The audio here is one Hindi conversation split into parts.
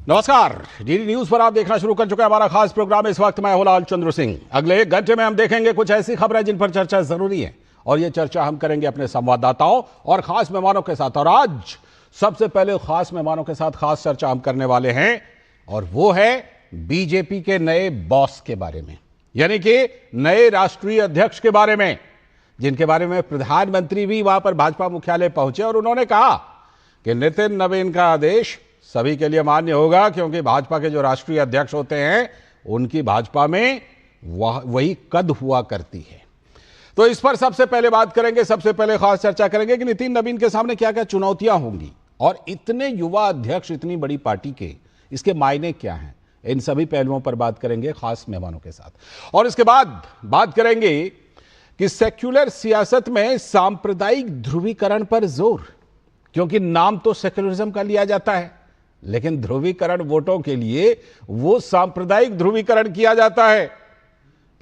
नमस्कार, डीडी न्यूज पर आप देखना शुरू कर चुके हैं हमारा खास प्रोग्राम। इस वक्त मैं हूं लाल चंद्र सिंह। अगले 1 घंटे में हम देखेंगे कुछ ऐसी खबरें जिन पर चर्चा जरूरी है, और ये चर्चा हम करेंगे अपने संवाददाताओं और खास मेहमानों के साथ। और आज सबसे पहले खास मेहमानों के साथ खास चर्चा हम करने वाले हैं, और वो है बीजेपी के नए बॉस के बारे में, यानी कि नए राष्ट्रीय अध्यक्ष के बारे में, जिनके बारे में प्रधानमंत्री भी वहां पर भाजपा मुख्यालय पहुंचे और उन्होंने कहा कि नितिन नवीन का आदेश सभी के लिए मान्य होगा, क्योंकि भाजपा के जो राष्ट्रीय अध्यक्ष होते हैं उनकी भाजपा में वही कद हुआ करती है। तो इस पर सबसे पहले बात करेंगे, सबसे पहले खास चर्चा करेंगे कि नितिन नवीन के सामने क्या क्या चुनौतियां होंगी, और इतने युवा अध्यक्ष इतनी बड़ी पार्टी के इसके मायने क्या हैं। इन सभी पहलुओं पर बात करेंगे खास मेहमानों के साथ। और इसके बाद बात करेंगे कि सेक्युलर सियासत में सांप्रदायिक ध्रुवीकरण पर जोर, क्योंकि नाम तो सेक्युलरिज्म का लिया जाता है, लेकिन ध्रुवीकरण वोटों के लिए वो सांप्रदायिक ध्रुवीकरण किया जाता है।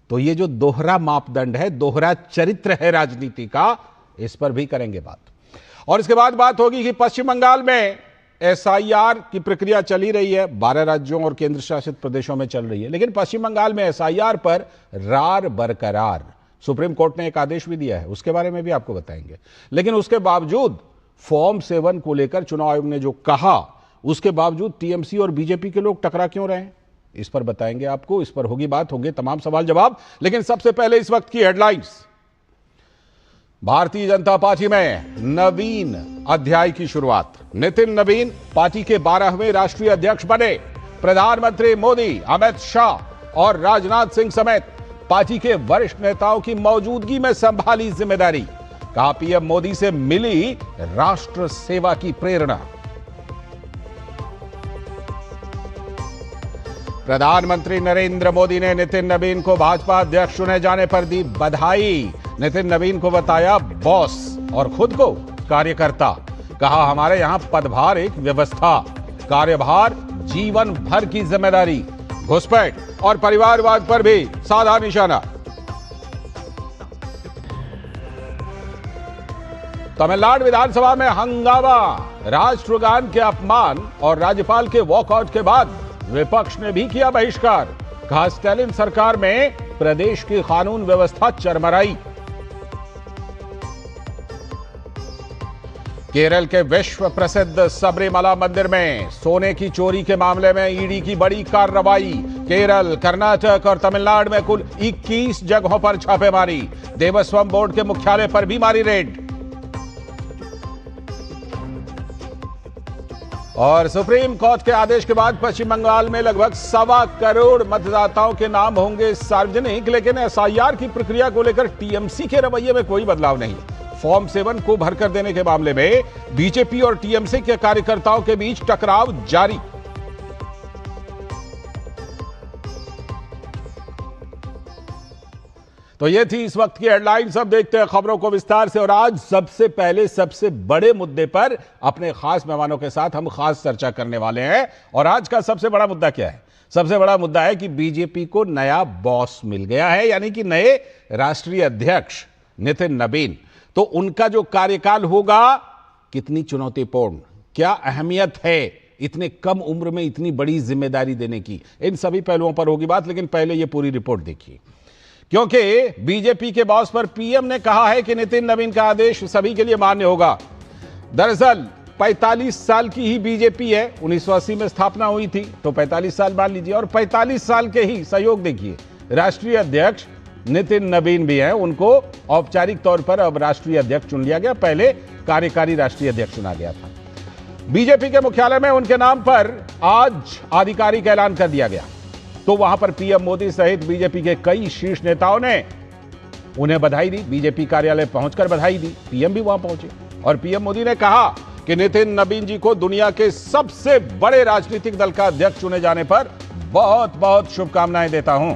तो ये जो दोहरा मापदंड है, दोहरा चरित्र है राजनीति का, इस पर भी करेंगे बात। और इसके बाद बात होगी कि पश्चिम बंगाल में एसआईआर की प्रक्रिया चली रही है, 12 राज्यों और केंद्र शासित प्रदेशों में चल रही है, लेकिन पश्चिम बंगाल में एसआईआर पर रार बरकरार। सुप्रीम कोर्ट ने एक आदेश भी दिया है, उसके बारे में भी आपको बताएंगे। लेकिन उसके बावजूद फॉर्म 7 को लेकर चुनाव आयोग ने जो कहा, उसके बावजूद टीएमसी और बीजेपी के लोग टकरा क्यों रहे हैं, इस पर बताएंगे आपको। इस पर होगी बात, होंगे तमाम सवाल जवाब। लेकिन सबसे पहले इस वक्त की हेडलाइंस। भारतीय जनता पार्टी में नवीन अध्याय की शुरुआत। नितिन नवीन पार्टी के 12वें राष्ट्रीय अध्यक्ष बने। प्रधानमंत्री मोदी, अमित शाह और राजनाथ सिंह समेत पार्टी के वरिष्ठ नेताओं की मौजूदगी में संभाली जिम्मेदारी। कहा, पीएम मोदी से मिली राष्ट्र सेवा की प्रेरणा। प्रधानमंत्री नरेंद्र मोदी ने नितिन नवीन को भाजपा अध्यक्ष चुने जाने पर दी बधाई। नितिन नवीन को बताया बॉस और खुद को कार्यकर्ता। कहा, हमारे यहां पदभार एक व्यवस्था, कार्यभार जीवन भर की जिम्मेदारी। घुसपैठ और परिवारवाद पर भी साधा निशाना। तमिलनाडु विधानसभा में हंगामा। राष्ट्रगान के अपमान और राज्यपाल के वॉकआउट के बाद विपक्ष ने भी किया बहिष्कार। कहा, स्टालिन सरकार में प्रदेश की कानून व्यवस्था चरमराई। केरल के विश्व प्रसिद्ध सबरीमला मंदिर में सोने की चोरी के मामले में ईडी की बड़ी कार्रवाई। केरल, कर्नाटक और तमिलनाडु में कुल 21 जगहों पर छापेमारी। देवस्थान बोर्ड के मुख्यालय पर भी मारी रेड। और सुप्रीम कोर्ट के आदेश के बाद पश्चिम बंगाल में लगभग 1.25 करोड़ मतदाताओं के नाम होंगे सार्वजनिक, लेकिन एसआईआर की प्रक्रिया को लेकर टीएमसी के रवैये में कोई बदलाव नहीं। फॉर्म 7 को भरकर देने के मामले में बीजेपी और टीएमसी के कार्यकर्ताओं के बीच टकराव जारी। तो ये थी इस वक्त की हेडलाइंस। अब देखते हैं खबरों को विस्तार से। और आज सबसे पहले सबसे बड़े मुद्दे पर अपने खास मेहमानों के साथ हम खास चर्चा करने वाले हैं। और आज का सबसे बड़ा मुद्दा क्या है? सबसे बड़ा मुद्दा है कि बीजेपी को नया बॉस मिल गया है, यानी कि नए राष्ट्रीय अध्यक्ष नितिन नवीन। तो उनका जो कार्यकाल होगा कितनी चुनौतीपूर्ण, क्या अहमियत है इतने कम उम्र में इतनी बड़ी जिम्मेदारी देने की, इन सभी पहलुओं पर होगी बात। लेकिन पहले ये पूरी रिपोर्ट देखिए, क्योंकि बीजेपी के बॉस पर पीएम ने कहा है कि नितिन नवीन का आदेश सभी के लिए मान्य होगा। दरअसल 45 साल की ही बीजेपी है, 1980 में स्थापना हुई थी, तो 45 साल मान लीजिए। और 45 साल के ही सहयोग देखिए, राष्ट्रीय अध्यक्ष नितिन नवीन भी हैं। उनको औपचारिक तौर पर अब राष्ट्रीय अध्यक्ष चुन लिया गया, पहले कार्यकारी राष्ट्रीय अध्यक्ष चुना गया था। बीजेपी के मुख्यालय में उनके नाम पर आज आधिकारिक ऐलान कर दिया गया। तो वहां पर पीएम मोदी सहित बीजेपी के कई शीर्ष नेताओं ने उन्हें बधाई दी, बीजेपी कार्यालय पहुंचकर बधाई दी। पीएम भी वहां पहुंचे और पीएम मोदी ने कहा कि नितिन नवीन जी को दुनिया के सबसे बड़े राजनीतिक दल का अध्यक्ष चुने जाने पर बहुत बहुत शुभकामनाएं देता हूं।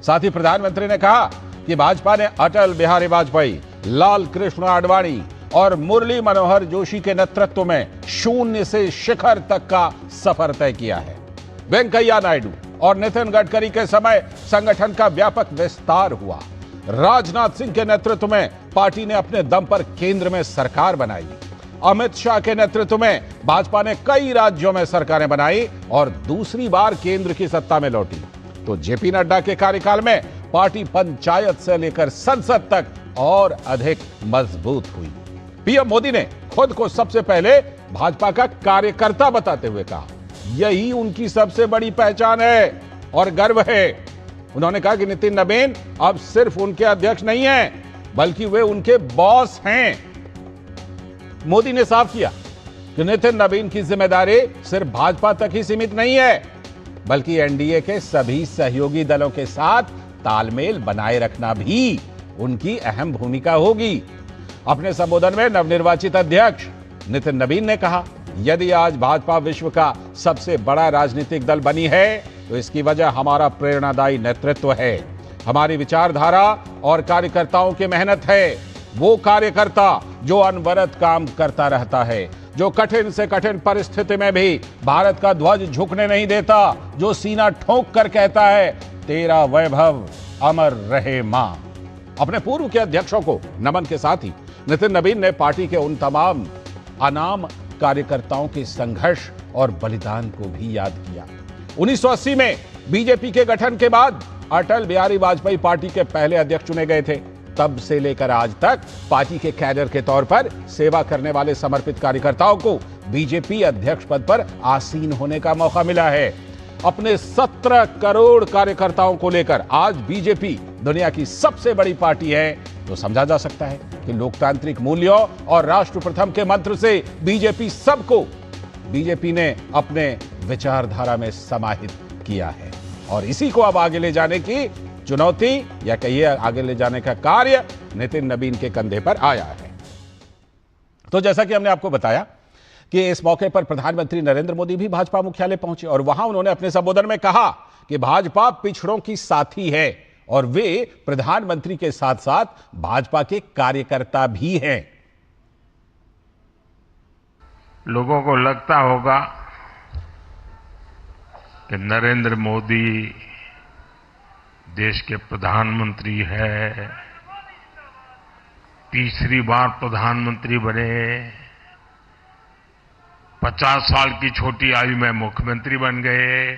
साथ ही प्रधानमंत्री ने कहा कि भाजपा ने अटल बिहारी वाजपेयी, लाल कृष्ण आडवाणी और मुरली मनोहर जोशी के नेतृत्व में शून्य से शिखर तक का सफर तय किया है। वेंकैया नायडू और नितिन गडकरी के समय संगठन का व्यापक विस्तार हुआ। राजनाथ सिंह के नेतृत्व में पार्टी ने अपने दम पर केंद्र में सरकार बनाई। अमित शाह के नेतृत्व में भाजपा ने कई राज्यों में सरकारें बनाई और दूसरी बार केंद्र की सत्ता में लौटी, तो जेपी नड्डा के कार्यकाल में पार्टी पंचायत से लेकर संसद तक और अधिक मजबूत हुई। पीएम मोदी ने खुद को सबसे पहले भाजपा का कार्यकर्ता बताते हुए कहा, यही उनकी सबसे बड़ी पहचान है और गर्व है। उन्होंने कहा कि नितिन नबीन अब सिर्फ उनके अध्यक्ष नहीं हैं, बल्कि वे उनके बॉस हैं। मोदी ने साफ किया कि नितिन नबीन की जिम्मेदारी सिर्फ भाजपा तक ही सीमित नहीं है, बल्कि एनडीए के सभी सहयोगी दलों के साथ तालमेल बनाए रखना भी उनकी अहम भूमिका होगी। अपने संबोधन में नवनिर्वाचित अध्यक्ष नितिन नबीन ने कहा, यदि आज भाजपा विश्व का सबसे बड़ा राजनीतिक दल बनी है तो इसकी वजह हमारा प्रेरणादायी नेतृत्व है, हमारी विचारधारा और कार्यकर्ताओं की मेहनत है। वो कार्यकर्ता जो अनवरत काम करता रहता है, जो कठिन से कठिन परिस्थिति में भी भारत का ध्वज झुकने नहीं देता, जो सीना ठोक कर कहता है, तेरा वैभव अमर रहे मां। अपने पूर्व के अध्यक्षों को नमन के साथ ही नितिन नबीन ने पार्टी के उन तमाम अनाम कार्यकर्ताओं के संघर्ष और बलिदान को भी याद किया। 1980 में बीजेपी के गठन के बाद अटल बिहारी वाजपेयी पार्टी के पहले अध्यक्ष चुने गए थे। तब से लेकर आज तक पार्टी के कैडर के तौर पर सेवा करने वाले समर्पित कार्यकर्ताओं को बीजेपी अध्यक्ष पद पर आसीन होने का मौका मिला है। अपने 17 करोड़ कार्यकर्ताओं को लेकर आज बीजेपी दुनिया की सबसे बड़ी पार्टी है, तो समझा जा सकता है कि लोकतांत्रिक मूल्यों और राष्ट्र प्रथम के मंत्र से बीजेपी ने अपने विचारधारा में समाहित किया है और इसी को अब आगे ले जाने की चुनौती या कहिए आगे ले जाने का कार्य नितिन नबीन के कंधे पर आया है। तो जैसा कि हमने आपको बताया कि इस मौके पर प्रधानमंत्री नरेंद्र मोदी भी भाजपा मुख्यालय पहुंचे और वहां उन्होंने अपने संबोधन में कहा कि भाजपा पिछड़ों की साथी है और वे प्रधानमंत्री के साथ साथ भाजपा के कार्यकर्ता भी हैं। लोगों को लगता होगा कि नरेंद्र मोदी देश के प्रधानमंत्री है, तीसरी बार प्रधानमंत्री बने, 50 साल की छोटी आयु में मुख्यमंत्री बन गए,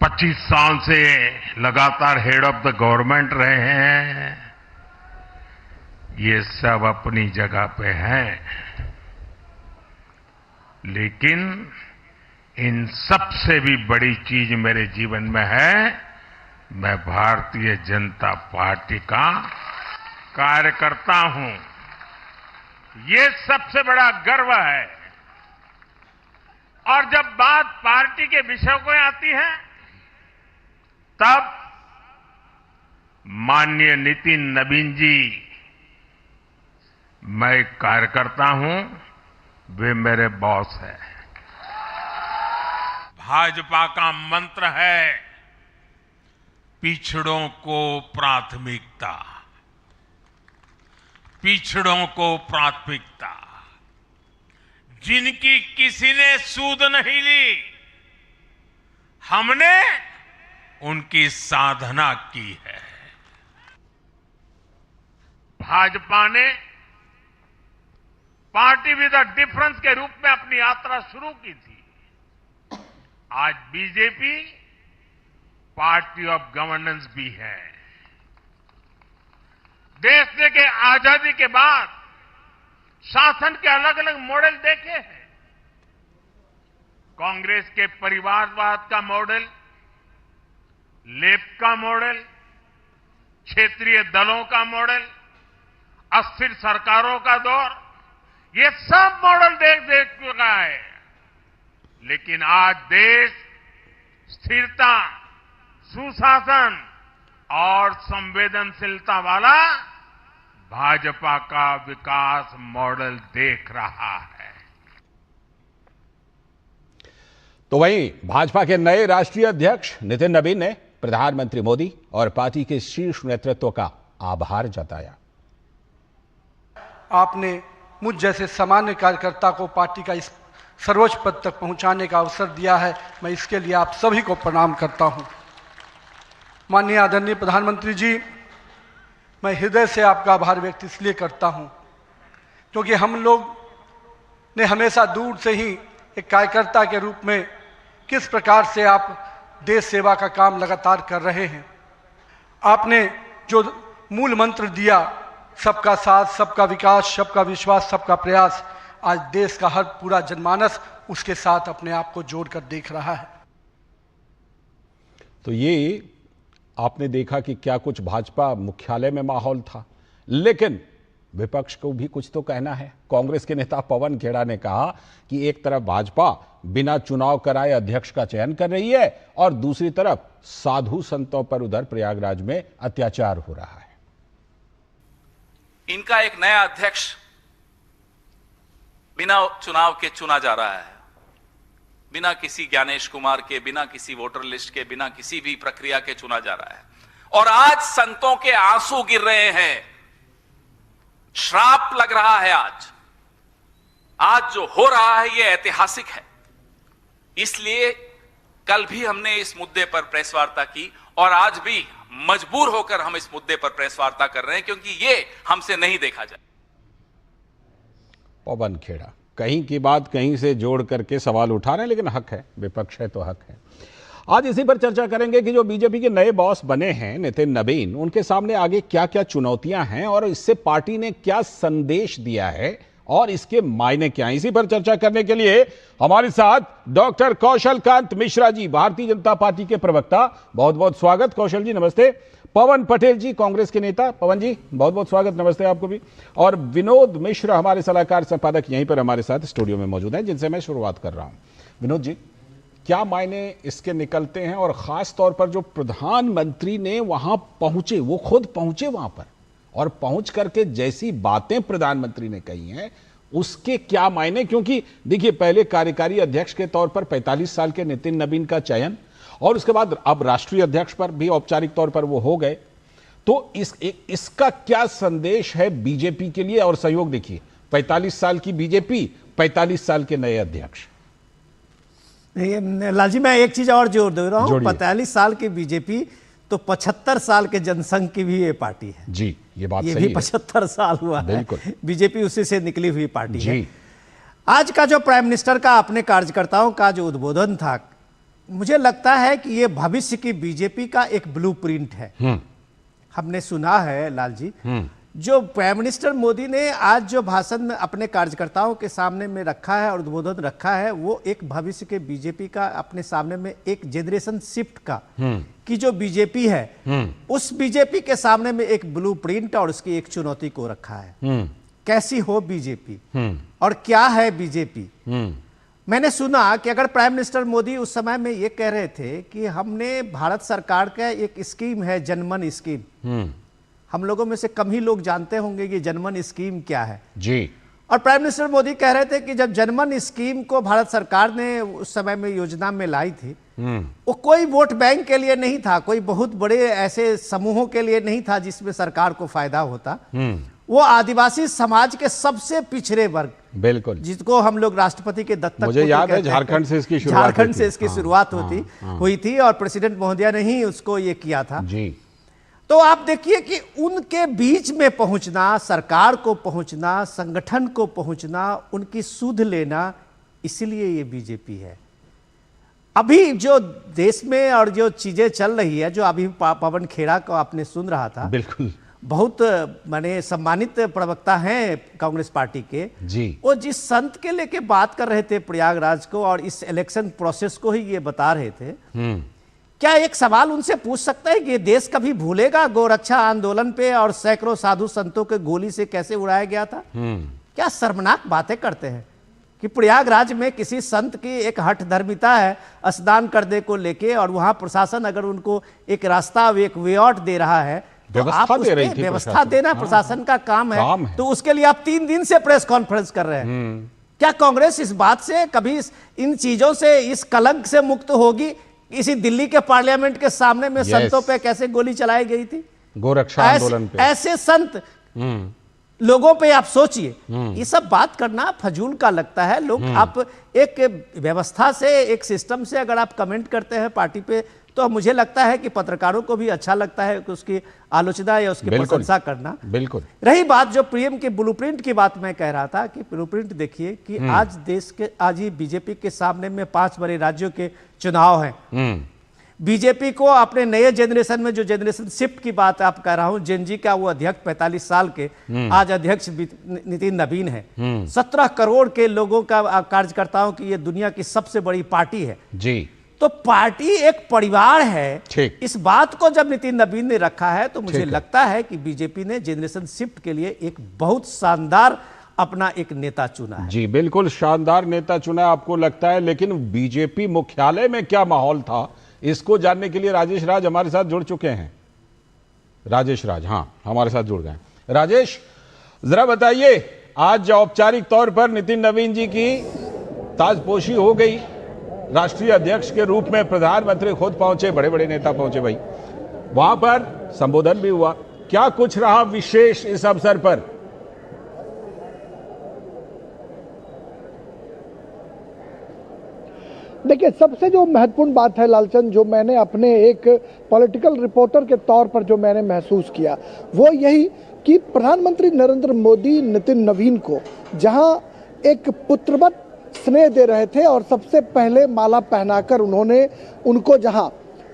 25 साल से लगातार हेड ऑफ द गवर्नमेंट रहे हैं। ये सब अपनी जगह पे हैं, लेकिन इन सबसे भी बड़ी चीज मेरे जीवन में है, मैं भारतीय जनता पार्टी का कार्यकर्ता हूं। ये सबसे बड़ा गर्व है। और जब बात पार्टी के विषयों को आती है, तब माननीय नितिन नबीन जी, मैं कार्यकर्ता हूं, वे मेरे बॉस हैं। भाजपा का मंत्र है पिछड़ों को प्राथमिकता, पिछड़ों को प्राथमिकता। जिनकी किसी ने सूद नहीं ली, हमने उनकी साधना की है। भाजपा ने पार्टी विद अ डिफरेंस के रूप में अपनी यात्रा शुरू की थी। आज बीजेपी पार्टी ऑफ गवर्नेंस भी है। देश ने के आजादी के बाद शासन के अलग अलग मॉडल देखे हैं। कांग्रेस के परिवारवाद का मॉडल, लेफ्ट का मॉडल, क्षेत्रीय दलों का मॉडल, अस्थिर सरकारों का दौर, ये सब मॉडल देख चुका है। लेकिन आज देश स्थिरता, सुशासन और संवेदनशीलता वाला भाजपा का विकास मॉडल देख रहा है। तो वहीं भाजपा के नए राष्ट्रीय अध्यक्ष नितिन नबीन ने प्रधानमंत्री मोदी और पार्टी के शीर्ष नेतृत्व का आभार जताया। आपने मुझ जैसे सामान्य कार्यकर्ता को पार्टी का इस सर्वोच्च पद तक पहुंचाने का अवसर दिया है, मैं इसके लिए आप सभी को प्रणाम करता हूं। माननीय आदरणीय प्रधानमंत्री जी, मैं हृदय से आपका आभार व्यक्त इसलिए करता हूं क्योंकि हम लोग ने हमेशा दूर से ही एक कार्यकर्ता के रूप में किस प्रकार से आप देश सेवा का काम लगातार कर रहे हैं। आपने जो मूल मंत्र दिया, सबका साथ, सबका विकास, सबका विश्वास, सबका प्रयास, आज देश का हर पूरा जनमानस उसके साथ अपने आप को जोड़कर देख रहा है। तो ये आपने देखा कि क्या कुछ भाजपा मुख्यालय में माहौल था, लेकिन विपक्ष को भी कुछ तो कहना है। कांग्रेस के नेता पवन खेड़ा ने कहा कि एक तरफ भाजपा बिना चुनाव कराए अध्यक्ष का चयन कर रही है और दूसरी तरफ साधु संतों पर उधर प्रयागराज में अत्याचार हो रहा है। इनका एक नया अध्यक्ष बिना चुनाव के चुना जा रहा है, बिना किसी ज्ञानेश कुमार के, बिना किसी वोटर लिस्ट के, बिना किसी भी प्रक्रिया के चुना जा रहा है। और आज संतों के आंसू गिर रहे हैं, श्राप लग रहा है। आज जो हो रहा है यह ऐतिहासिक है। इसलिए कल भी हमने इस मुद्दे पर प्रेस वार्ता की और आज भी मजबूर होकर हम इस मुद्दे पर प्रेस वार्ता कर रहे हैं, क्योंकि ये हमसे नहीं देखा जाए। पवन खेड़ा कहीं की बात कहीं से जोड़ करके सवाल उठा रहे हैं, लेकिन हक है, विपक्ष है तो हक है। आज इसी पर चर्चा करेंगे कि जो बीजेपी के नए बॉस बने हैं नितिन नवीन, उनके सामने आगे क्या क्या चुनौतियां हैं और इससे पार्टी ने क्या संदेश दिया है और इसके मायने क्या हैं। इसी पर चर्चा करने के लिए हमारे साथ डॉक्टर कौशल कांत मिश्रा जी, भारतीय जनता पार्टी के प्रवक्ता। बहुत बहुत स्वागत कौशल जी, नमस्ते। पवन पटेल जी, कांग्रेस के नेता, पवन जी बहुत बहुत स्वागत, नमस्ते आपको भी। और विनोद मिश्र, हमारे सलाहकार संपादक, यहीं पर हमारे साथ स्टूडियो में मौजूद हैं, जिनसे मैं शुरुआत कर रहा हूं। विनोद जी, क्या मायने इसके निकलते हैं और खास तौर पर जो प्रधानमंत्री ने वहां पहुंचे, वो खुद पहुंचे वहां पर और पहुंच करके जैसी बातें प्रधानमंत्री ने कही हैं उसके क्या मायने? क्योंकि देखिए, पहले कार्यकारी अध्यक्ष के तौर पर 45 साल के नितिन नवीन का चयन और उसके बाद अब राष्ट्रीय अध्यक्ष पर भी औपचारिक तौर पर वो हो गए, तो इसका क्या संदेश है बीजेपी के लिए? और सहयोग देखिए, 45 साल की बीजेपी, 45 साल के नए अध्यक्ष। लालजी, मैं एक चीज और जोड़ दे रहा हूं, 45 साल की बीजेपी तो 75 साल के जनसंघ की भी ये पार्टी है जी, ये बात ये सही भी 75 साल हुआ है, बीजेपी उसी से निकली हुई पार्टी है। आज का जो प्राइम मिनिस्टर का अपने कार्यकर्ताओं का जो उद्बोधन था, मुझे लगता है कि ये भविष्य की बीजेपी का एक ब्लूप्रिंट है। हमने सुना है लालजी, जो प्राइम मिनिस्टर मोदी ने आज जो भाषण अपने कार्यकर्ताओं के सामने में रखा है और उद्बोधन रखा है, वो एक भविष्य के बीजेपी का अपने सामने में एक जनरेशन शिफ्ट का कि जो बीजेपी है उस बीजेपी के सामने में एक ब्लूप्रिंट और उसकी एक चुनौती को रखा है। कैसी हो बीजेपी और क्या है बीजेपी? मैंने सुना कि अगर प्राइम मिनिस्टर मोदी उस समय में ये कह रहे थे कि हमने भारत सरकार का एक स्कीम है जनमन स्कीम, हम लोगों में से कम ही लोग जानते होंगे कि जनमन स्कीम क्या है जी। और प्राइम मिनिस्टर मोदी कह रहे थे कि जब जनमन स्कीम को भारत सरकार ने उस समय में योजना में लाई थी, वो कोई वोट बैंक के लिए नहीं था, कोई बहुत बड़े ऐसे समूहों के लिए नहीं था जिसमें सरकार को फायदा होता। वो आदिवासी समाज के सबसे पिछड़े वर्ग, बिल्कुल, जिसको हम लोग राष्ट्रपति के दत्तक, मुझे याद है झारखंड से इसकी शुरुआत हुई थी और प्रेसिडेंट महोदया ने ही उसको ये किया था जी। तो आप देखिए कि उनके बीच में पहुंचना, सरकार को पहुंचना, संगठन को पहुंचना, उनकी सुध लेना, इसलिए ये बीजेपी है। अभी जो देश में और जो चीजें चल रही है, जो अभी पवन खेड़ा को आपने सुन रहा था, बिल्कुल बहुत माने सम्मानित प्रवक्ता हैं कांग्रेस पार्टी के जी, वो जिस संत के लेके बात कर रहे थे प्रयागराज को और इस इलेक्शन प्रोसेस को ही ये बता रहे थे, क्या एक सवाल उनसे पूछ सकता है कि ये देश कभी भूलेगा गोरक्षा आंदोलन पे और सैकड़ों साधु संतों के गोली से कैसे उड़ाया गया था? क्या शर्मनाक बातें करते हैं कि प्रयागराज में किसी संत की एक हठ धर्मिता है स्नान करने को लेके, और वहां प्रशासन अगर उनको एक रास्ता, एक वे आउट दे रहा है, तो आप व्यवस्था देना प्रशासन का काम है, तो उसके लिए आप 3 दिन से प्रेस कॉन्फ्रेंस कर रहे हैं। क्या कांग्रेस इस बात से कभी इन चीजों से, इस कलंक से मुक्त होगी? इसी दिल्ली के पार्लियामेंट के सामने में संतों पे कैसे गोली चलाई गई थी, गोरक्षा आंदोलन पे, ऐसे संत लोगों पे आप सोचिए। ये सब बात करना फजूल का लगता है। लोग आप एक व्यवस्था से, एक सिस्टम से अगर आप कमेंट करते हैं पार्टी पे, तो मुझे लगता है कि पत्रकारों को भी अच्छा लगता है कि उसकी आलोचना या उसकी प्रशंसा करना। बिल्कुल। रही बात जो पीएम के ब्लूप्रिंट की बात मैं कह रहा था कि ब्लूप्रिंट देखिए कि आज ही बीजेपी के सामने में 5 बड़े राज्यों के चुनाव हैं। बीजेपी को अपने नए जनरेशन में, जो जनरेशन शिफ्ट की बात आप कह रहा हूं, जेनजी का वो अध्यक्ष 45 साल के आज अध्यक्ष नितिन नवीन है। 17 करोड़ के लोगों का कार्यकर्ताओं की ये दुनिया की सबसे बड़ी पार्टी है जी। तो पार्टी एक परिवार है। ठीक। इस बात को जब नितिन नवीन ने रखा है तो मुझे लगता है कि बीजेपी ने जनरेशन शिफ्ट के लिए एक बहुत शानदार अपना एक नेता चुना है। जी बिल्कुल, शानदार नेता चुना आपको लगता है। लेकिन बीजेपी मुख्यालय में क्या माहौल था, इसको जानने के लिए राजेश राज हमारे साथ जुड़ चुके हैं। राजेश राज, हाँ, हमारे साथ जुड़ गए। राजेश, जरा बताइए, आज औपचारिक तौर पर नितिन नवीन जी की ताजपोशी हो गई, राष्ट्रीय अध्यक्ष के रूप में प्रधानमंत्री खुद पहुंचे, बड़े बड़े नेता पहुंचे भाई, वहां पर संबोधन भी हुआ। क्या कुछ रहा विशेष इस अवसर पर? देखिए, सबसे जो महत्वपूर्ण बात है लालचंद, जो मैंने अपने एक पॉलिटिकल रिपोर्टर के तौर पर जो मैंने महसूस किया, वो यही कि प्रधानमंत्री नरेंद्र मोदी नितिन नवीन को जहां एक पुत्रवत स्नेह दे रहे थे और सबसे पहले माला पहनाकर उन्होंने उनको जहां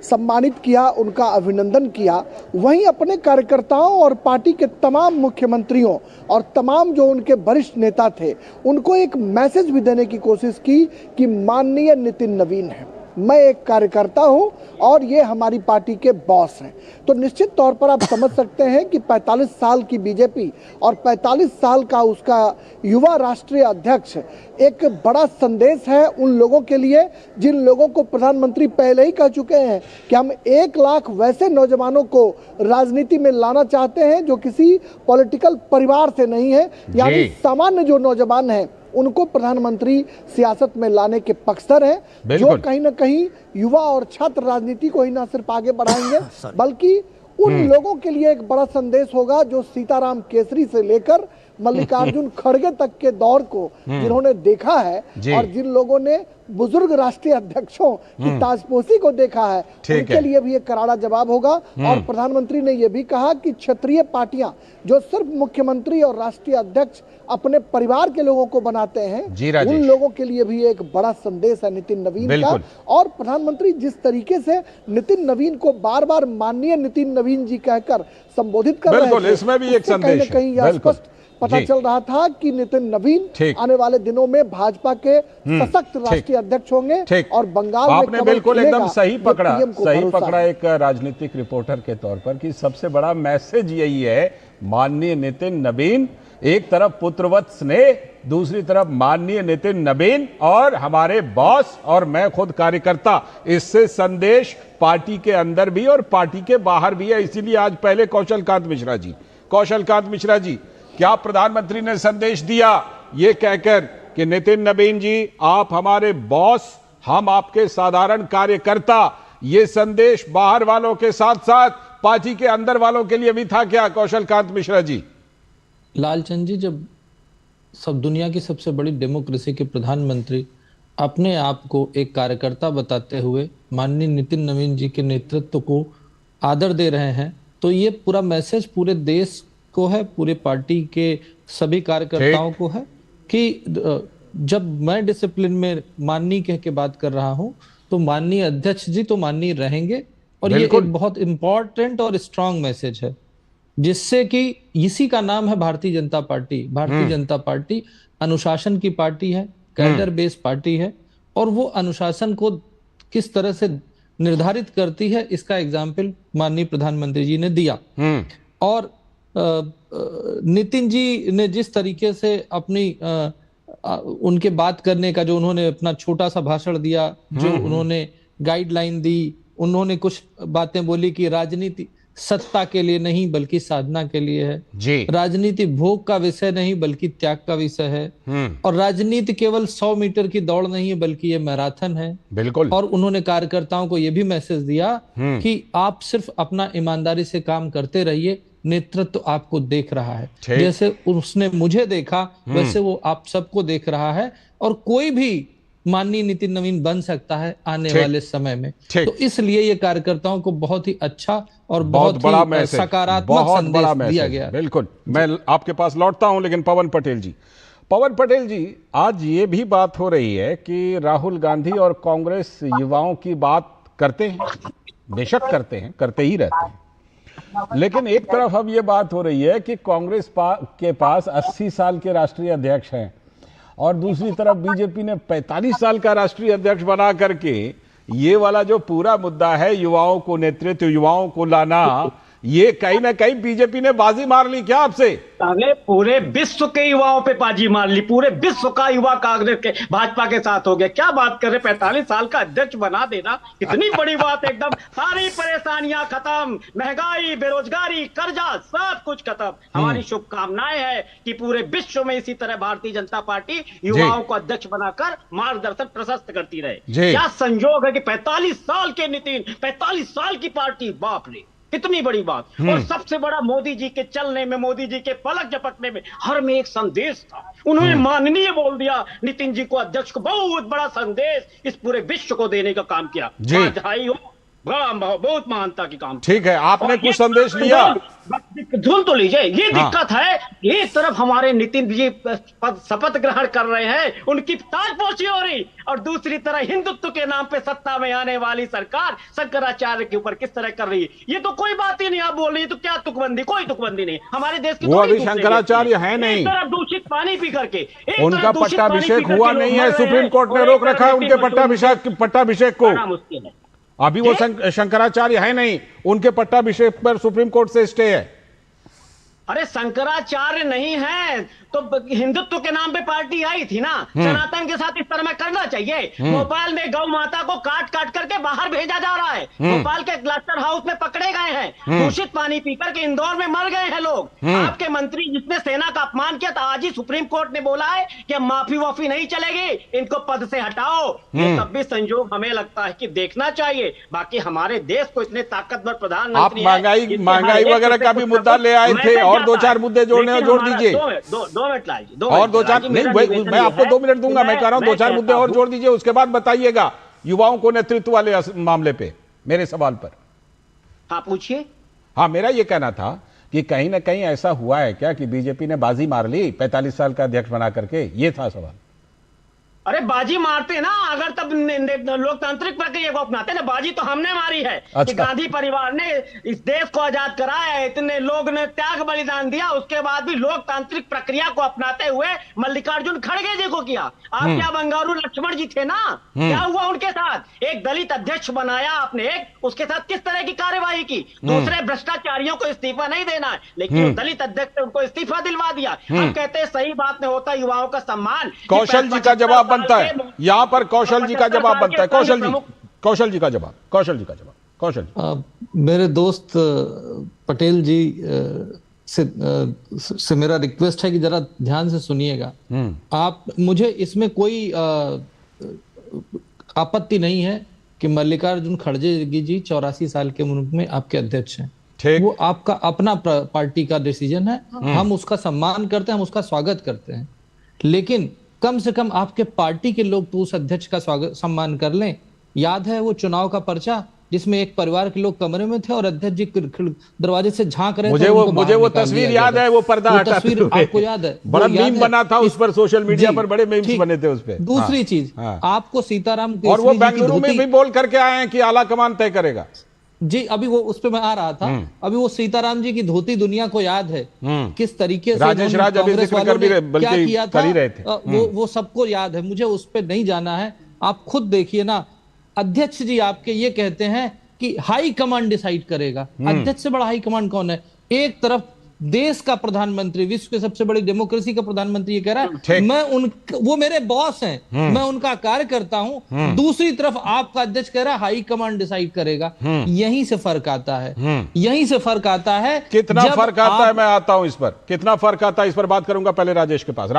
सम्मानित किया, उनका अभिनंदन किया, वहीं अपने कार्यकर्ताओं और पार्टी के तमाम मुख्यमंत्रियों और तमाम जो उनके वरिष्ठ नेता थे, उनको एक मैसेज भी देने की कोशिश की कि माननीय नितिन नवीन है, मैं एक कार्यकर्ता हूं और ये हमारी पार्टी के बॉस हैं। तो निश्चित तौर पर आप समझ सकते हैं कि 45 साल की बीजेपी और 45 साल का उसका युवा राष्ट्रीय अध्यक्ष एक बड़ा संदेश है उन लोगों के लिए जिन लोगों को प्रधानमंत्री पहले ही कह चुके हैं कि हम 1 लाख वैसे नौजवानों को राजनीति में लाना चाहते हैं जो किसी पॉलिटिकल परिवार से नहीं है, यानी सामान्य जो नौजवान हैं उनको प्रधानमंत्री सियासत में लाने के पक्षधर हैं, जो कहीं ना कहीं युवा और छात्र राजनीति को ही ना सिर्फ आगे बढ़ाएंगे बल्कि उन लोगों के लिए एक बड़ा संदेश होगा जो सीताराम केसरी से लेकर मल्लिकार्जुन खड़गे तक के दौर को जिन्होंने देखा है और जिन लोगों ने बुजुर्ग राष्ट्रीय अध्यक्षों की ताजपोशी को देखा है, उनके लिए भी एक करारा जवाब होगा। और प्रधानमंत्री ने यह भी कहा कि क्षेत्रीय पार्टियां जो सिर्फ मुख्यमंत्री और राष्ट्रीय अध्यक्ष अपने परिवार के लोगों को बनाते हैं, उन लोगों के लिए भी एक बड़ा संदेश है नितिन नवीन का। और प्रधानमंत्री जिस तरीके से नितिन नवीन को बार बार माननीय नितिन नवीन जी कहकर संबोधित कर रहे थे, इसमें भी एक संदेश कहीं यह स्पष्ट पता चल रहा था कि नितिन नवीन आने वाले दिनों में भाजपा के सशक्त राष्ट्रीय अध्यक्ष होंगे और बंगाल में आपने बिल्कुल एकदम सही पकड़ा एक राजनीतिक रिपोर्टर के तौर पर कि सबसे बड़ा मैसेज यही है, माननीय नितिन नवीन, एक तरफ पुत्रवत स्नेह, दूसरी तरफ माननीय नितिन नवीन और हमारे बॉस और मैं खुद कार्यकर्ता। इससे संदेश पार्टी के अंदर भी और पार्टी के बाहर भी है। इसीलिए आज पहले कौशल कांत मिश्रा जी, क्या प्रधानमंत्री ने संदेश दिया ये कहकर कि नितिन नवीन जी आप हमारे बॉस, हम आपके साधारण कार्यकर्ता, ये संदेश बाहर वालों के साथ साथ पार्टी के अंदर वालों के लिए भी था क्या, कौशल कांत मिश्रा जी? लालचंद जी, जब सब दुनिया की सबसे बड़ी डेमोक्रेसी के प्रधानमंत्री अपने आप को एक कार्यकर्ता बताते हुए माननीय नितिन नवीन जी के नेतृत्व को आदर दे रहे हैं, तो ये पूरा मैसेज पूरे देश को है, पूरे पार्टी के सभी कार्यकर्ताओं को है कि जब मैं डिसिप्लिन में माननीय कह के बात कर रहा हूं तो माननीय अध्यक्ष जी तो माननीय रहेंगे। और ये एक बहुत इंपॉर्टेंट और स्ट्रांग मैसेज है, जिससे कि इसी का नाम है भारतीय जनता पार्टी। भारतीय जनता पार्टी अनुशासन की पार्टी है, कैडर बेस्ड पार्टी है, और वो अनुशासन को किस तरह से निर्धारित करती है इसका एग्जाम्पल माननीय प्रधानमंत्री जी ने दिया। और नितिन जी ने जिस तरीके से अपनी उनके बात करने का जो उन्होंने अपना छोटा सा भाषण दिया, जो उन्होंने गाइडलाइन दी, उन्होंने कुछ बातें बोली कि राजनीति सत्ता के लिए नहीं बल्कि साधना के लिए है जी। राजनीति भोग का विषय नहीं बल्कि त्याग का विषय है, और राजनीति केवल 100 मीटर की दौड़ नहीं है बल्कि ये मैराथन है। बिल्कुल। और उन्होंने कार्यकर्ताओं को यह भी मैसेज दिया कि आप सिर्फ अपना ईमानदारी से काम करते रहिए, नेतृत्व तो आपको देख रहा है, जैसे उसने मुझे देखा वैसे वो आप सबको देख रहा है। और कोई भी माननीय नितिन नवीन बन सकता है आने वाले समय में। तो इसलिए ये कार्यकर्ताओं को बहुत ही अच्छा और बहुत बड़ा ही सकारात्मक संदेश दिया गया। बिल्कुल, मैं आपके पास लौटता हूं, लेकिन पवन पटेल जी, आज ये भी बात हो रही है कि राहुल गांधी और कांग्रेस युवाओं की बात करते हैं, बेशक करते हैं, करते ही रहते हैं, लेकिन एक तरफ अब ये बात हो रही है कि कांग्रेस के पास 80 साल के राष्ट्रीय अध्यक्ष हैं और दूसरी तरफ बीजेपी ने 45 साल का राष्ट्रीय अध्यक्ष बना करके ये वाला जो पूरा मुद्दा है युवाओं को नेतृत्व, युवाओं को लाना, ये कहीं ना कहीं बीजेपी ने बाजी मार ली क्या आपसे? अरे पूरे विश्व के युवाओं पे बाजी मार ली, पूरे विश्व का युवा कांग्रेस के भाजपा के साथ हो गया। क्या बात कर रहे, 45 साल का अध्यक्ष बना देना कितनी बड़ी बात है। एकदम सारी परेशानियां खत्म, महंगाई, बेरोजगारी, कर्जा, सब कुछ खत्म। हमारी शुभकामनाएं है कि पूरे विश्व में इसी तरह भारतीय जनता पार्टी युवाओं को अध्यक्ष बनाकर मार्गदर्शन प्रशस्त करती रहे। क्या संयोग है कि 45 साल के नितिन, 45 साल की पार्टी, बाप रे कितनी बड़ी बात। और सबसे बड़ा, मोदी जी के चलने में, मोदी जी के पलक झपकने में हर में एक संदेश था। उन्होंने माननीय बोल दिया, नितिन जी को अध्यक्ष को बहुत बड़ा संदेश इस पूरे विश्व को देने का काम किया। बधाई हो, बहुत महानता की काम। ठीक है, आपने कुछ संदेश लिया, धुन तो लीजिए। ये दिक्कत है, एक तरफ हमारे नितिन जी शपथ ग्रहण कर रहे हैं, उनकी ताजपोशी हो रही, और दूसरी तरह हिंदुत्व के नाम पे सत्ता में आने वाली सरकार शंकराचार्य के ऊपर किस तरह कर रही है। ये तो कोई बात ही नहीं। आप बोल रही है तो क्या तुकबंदी? कोई तुकबंदी नहीं हमारे देश की। वो अभी शंकराचार्य है नहीं, दूषित पानी पी करके उनका पट्टाभिषेक हुआ नहीं है, सुप्रीम कोर्ट ने रोक रखा है उनके पट्टाभिषेक को। मुश्किल है, अभी वो शंकराचार्य है नहीं, उनके पट्टाभिषेक पर सुप्रीम कोर्ट से स्टे है। अरे शंकराचार्य नहीं है तो हिंदुत्व के नाम पे पार्टी आई थी ना, सनातन के साथ इस तरह में करना चाहिए। भोपाल में गौ माता को काट काट करके बाहर भेजा जा रहा है, भोपाल के क्लस्टर हाउस में पकड़े गए हैं, दूषित पानी पीकर के इंदौर में मर गए हैं लोग। आपके मंत्री जिसने सेना का अपमान किया था, आज ही सुप्रीम कोर्ट ने बोला है कि माफी वाफी नहीं चलेगी, इनको पद से हटाओ। ये सब भी संयोग हमें लगता है कि देखना चाहिए। बाकी हमारे देश को इतने ताकतवर प्रधानमंत्री, आप महंगाई वगैरह का भी मुद्दा ले आए थे, और 2-4 मुद्दे जोड़ने और जोड़ दीजिए। 2 मिनट लाइए, और 2-4 नहीं, मैं आपको 2 मिनट दूंगा। मैं कह रहा हूं 2-4 मुद्दे और जोड़ दीजिए, उसके बाद बताइएगा युवाओं को नेतृत्व वाले मामले पे, मेरे सवाल पर। हाँ पूछिए। हाँ, मेरा ये कहना था कि कहीं ना कहीं ऐसा हुआ है क्या कि बीजेपी ने बाजी मार ली 45 साल का अध्यक्ष बना करके? ये था सवाल। अरे बाजी मारते ना अगर, तब लोकतांत्रिक प्रक्रिया को अपनाते ना। बाजी तो हमने मारी है कि गांधी परिवार ने इस देश को आजाद कराया, इतने लोग ने त्याग बलिदान दिया, उसके बाद भी लोकतांत्रिक प्रक्रिया को अपनाते हुए मल्लिकार्जुन खड़गे जी को किया। आप क्या बंगारू लक्ष्मण जी थे ना, क्या हुआ उनके साथ? एक दलित अध्यक्ष बनाया आपने, उसके साथ किस तरह की कार्यवाही की? दूसरे भ्रष्टाचारियों को इस्तीफा नहीं देना है, लेकिन दलित अध्यक्ष ने उनको इस्तीफा दिलवा दिया। हम कहते हैं सही बात नहीं होता युवाओं का सम्मान। कौशल जी का जवाब बनता है यहां पर, कौशल जी का जवाब बनता है। कौशल जी का जवाब। मेरे दोस्त पटेल जी से मेरा रिक्वेस्ट है कि जरा ध्यान से सुनिएगा। आप, मुझे इसमें कोई आपत्ति नहीं है कि मल्लिकार्जुन खड़गे जी 84 साल के मुल्क में आपके अध्यक्ष हैं। वो आपका अपना पार्टी का डिसीजन है, हम उसका सम्मान करते हैं, हम उसका स्वागत करते हैं, लेकिन कम से कम आपके पार्टी के लोग तो उस अध्यक्ष का सम्मान कर लें। याद है वो चुनाव का पर्चा जिसमें एक परिवार के लोग कमरे में थे और अध्यक्ष जी दरवाजे से झांक रहे थे। मुझे वो तस्वीर याद है, वो पर्दा हटाते हुए। आपको याद है? बड़ा मीम बना था उस पर, सोशल मीडिया पर बड़े मीम्स बने थे उस पर। दूसरी चीज, आपको सीताराम, और वो बेंगलुरु में भी बोल करके आए हैं कि आला कमान तय करेगा। जी, अभी वो उस पे मैं आ रहा था। अभी वो सीताराम जी की धोती दुनिया को याद है, किस तरीके से राजेश राज अभी जिक्र भी क्या किया था, ही रहे थे। वो सबको याद है, मुझे उस पे नहीं जाना है। आप खुद देखिए ना, अध्यक्ष जी आपके ये कहते हैं कि हाई कमांड डिसाइड करेगा। अध्यक्ष से बड़ा हाई कमांड कौन है? एक तरफ देश का प्रधानमंत्री, विश्व के सबसे बड़ी डेमोक्रेसी का प्रधानमंत्री ये कह रहा है वो मेरे बॉस हैं, मैं उनका कार्यकर्ता हूं। दूसरी तरफ आपका अध्यक्ष कह रहा है हाई कमांड डिसाइड करेगा। यहीं से फर्क आता है, यहीं से फर्क आता है। कितना फर्क आता है, मैं आता हूं इस पर, कितना फर्क आता है इस पर बात करूंगा। पहले राजेश के पास।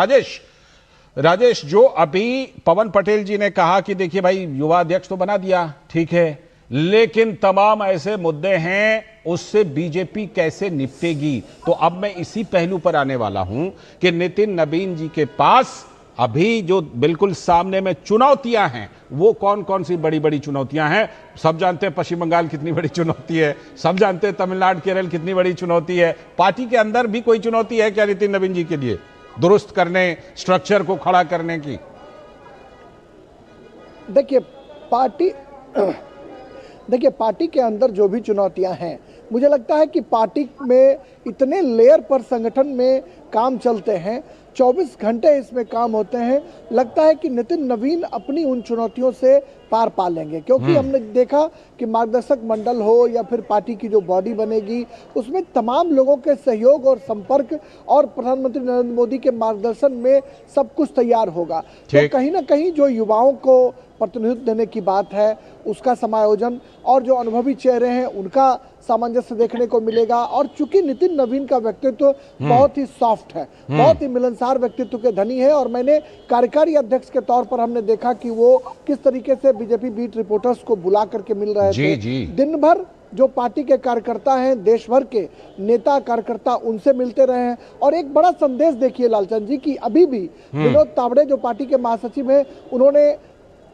राजेश, जो अभी पवन पटेल जी ने कहा कि देखिए भाई युवा अध्यक्ष तो बना दिया, ठीक है, लेकिन तमाम ऐसे मुद्दे हैं, उससे बीजेपी कैसे निपटेगी? तो अब मैं इसी पहलू पर आने वाला हूं कि नितिन नवीन जी के पास अभी जो बिल्कुल सामने में चुनौतियां हैं वो कौन कौन सी बड़ी बड़ी चुनौतियां हैं? सब जानते हैं पश्चिम बंगाल कितनी बड़ी चुनौती है, सब जानते हैं तमिलनाडु केरल कितनी बड़ी चुनौती है। पार्टी के अंदर भी कोई चुनौती है क्या नितिन नवीन जी के लिए दुरुस्त करने, स्ट्रक्चर को खड़ा करने की? देखिए पार्टी के अंदर जो भी चुनौतियां हैं, मुझे लगता है कि पार्टी में इतने लेयर पर संगठन में काम चलते हैं, 24 घंटे इसमें काम होते हैं। लगता है कि नितिन नवीन अपनी उन चुनौतियों से पार पा लेंगे, क्योंकि हमने देखा कि मार्गदर्शक मंडल हो या फिर पार्टी की जो बॉडी बनेगी उसमें तमाम लोगों के सहयोग और संपर्क और प्रधानमंत्री नरेंद्र मोदी के मार्गदर्शन में सब कुछ तैयार होगा। तो कहीं ना कहीं जो युवाओं को प्रतिनिधित्व देने की बात है उसका समायोजन और जो अनुभवी चेहरे हैं उनका सामंजस्य देखने को मिलेगा। और चूंकि नितिन नवीन का व्यक्तित्व बहुत ही सॉफ्ट है, बहुत ही मिलनसार व्यक्तित्व के धनी है, और मैंने कार्यकारी अध्यक्ष के तौर पर हमने देखा कि वो किस तरीके से बीजेपी बीट रिपोर्टर्स को बुला करके मिल रहे थे। दिन भर जो पार्टी के कार्यकर्ता हैं, देश भर के नेता कार्यकर्ता, उनसे मिलते रहे हैं। और एक बड़ा संदेश देखिए लालचंद जी की अभी भी विनोद तावड़े जो पार्टी के महासचिव हैं, उन्होंने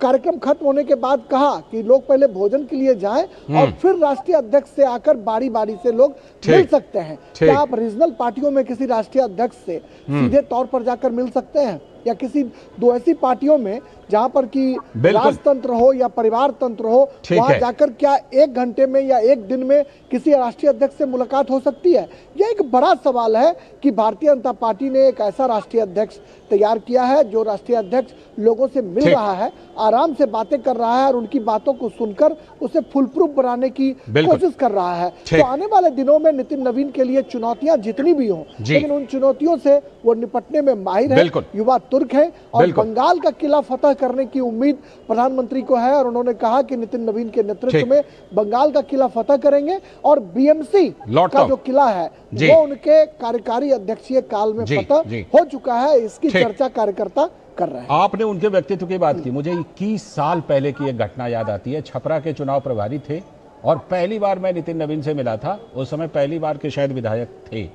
कार्यक्रम खत्म होने के बाद कहा कि लोग पहले भोजन के लिए जाएं और फिर राष्ट्रीय अध्यक्ष से आकर बारी बारी से लोग मिल सकते हैं। क्या आप रीजनल पार्टियों में किसी राष्ट्रीय अध्यक्ष से सीधे तौर पर जाकर मिल सकते हैं? या किसी दो ऐसी पार्टियों में जहां पर कि राजतंत्र हो या परिवार तंत्र हो, वहां जाकर क्या 1 घंटे में या 1 दिन में किसी राष्ट्रीय अध्यक्ष से मुलाकात हो सकती है? यह एक बड़ा सवाल है कि भारतीय जनता पार्टी ने एक ऐसा राष्ट्रीय अध्यक्ष तैयार किया है जो राष्ट्रीय अध्यक्ष लोगों से मिल रहा है, आराम से बातें कर रहा है और उनकी बातों को सुनकर उसे फुल प्रूफ बनाने की कोशिश कर रहा है। तो आने वाले दिनों में नितिन नवीन के लिए चुनौतियां जितनी भी हों, लेकिन उन चुनौतियों से वो निपटने में माहिर है, युवा तुर्क है और बंगाल का किला फतह करने की उम्मीद प्रधानमंत्री को है। और उन्होंने कहा कि नितिन नवीन के नेतृत्व में बंगाल का किला फतह करेंगे और बीएमसी का जो किला है वो उनके कार्यकारी अध्यक्षीय काल में फतह हो चुका है। इसकी चर्चा कार्यकर्ता कर रहे हैं। आपने उनके व्यक्तित्व की बात की, मुझे 21 साल पहले की एक घटना याद आती है। छपरा के चुनाव प्रभारी थे और पहली बार मैं नितिन नवीन से मिला था। उस समय पहली बार के शायद विधायक थे,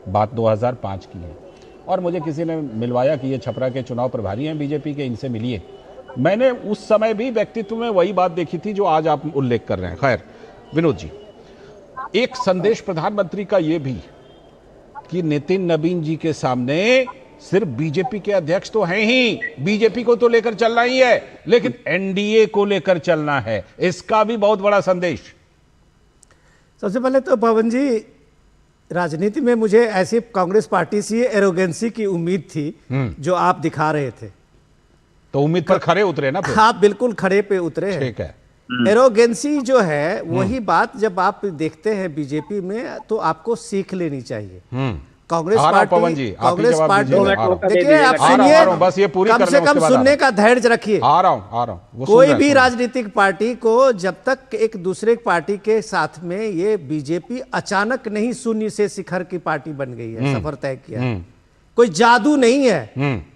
बात 2005 की है, और मुझे किसी ने मिलवाया कि ये छपरा के चुनाव प्रभारी हैं बीजेपी के, इनसे मिलिए। मैंने उस समय भी व्यक्तित्व में वही बात देखी थी जो आज आप उल्लेख कर रहे हैं। खैर विनोद जी, एक संदेश प्रधानमंत्री का ये भी कि नितिन नवीन जी के सामने सिर्फ बीजेपी के अध्यक्ष तो हैं ही, बीजेपी को तो लेकर चलना ही है, लेकिन एनडीए को लेकर चलना है, इसका भी बहुत बड़ा संदेश। सबसे पहले तो पवन जी, राजनीति में मुझे ऐसी कांग्रेस पार्टी से एरोगेंसी की उम्मीद थी जो आप दिखा रहे थे। तो उम्मीद पर खरे उतरे ना? आप बिल्कुल खरे पे उतरे हैं। ठीक है। एरोगेंसी जो है वही बात जब आप देखते हैं बीजेपी में तो आपको सीख लेनी चाहिए। कांग्रेस पार्टी देखिए, आप सुनिए, बस ये पूरी कम से कम सुनने का धैर्य रखिए। आ रहा हूं। कोई भी राजनीतिक पार्टी को जब तक एक दूसरे पार्टी के साथ में ये बीजेपी अचानक नहीं शून्य से शिखर की पार्टी बन गई है, सफर तय किया, कोई जादू नहीं है।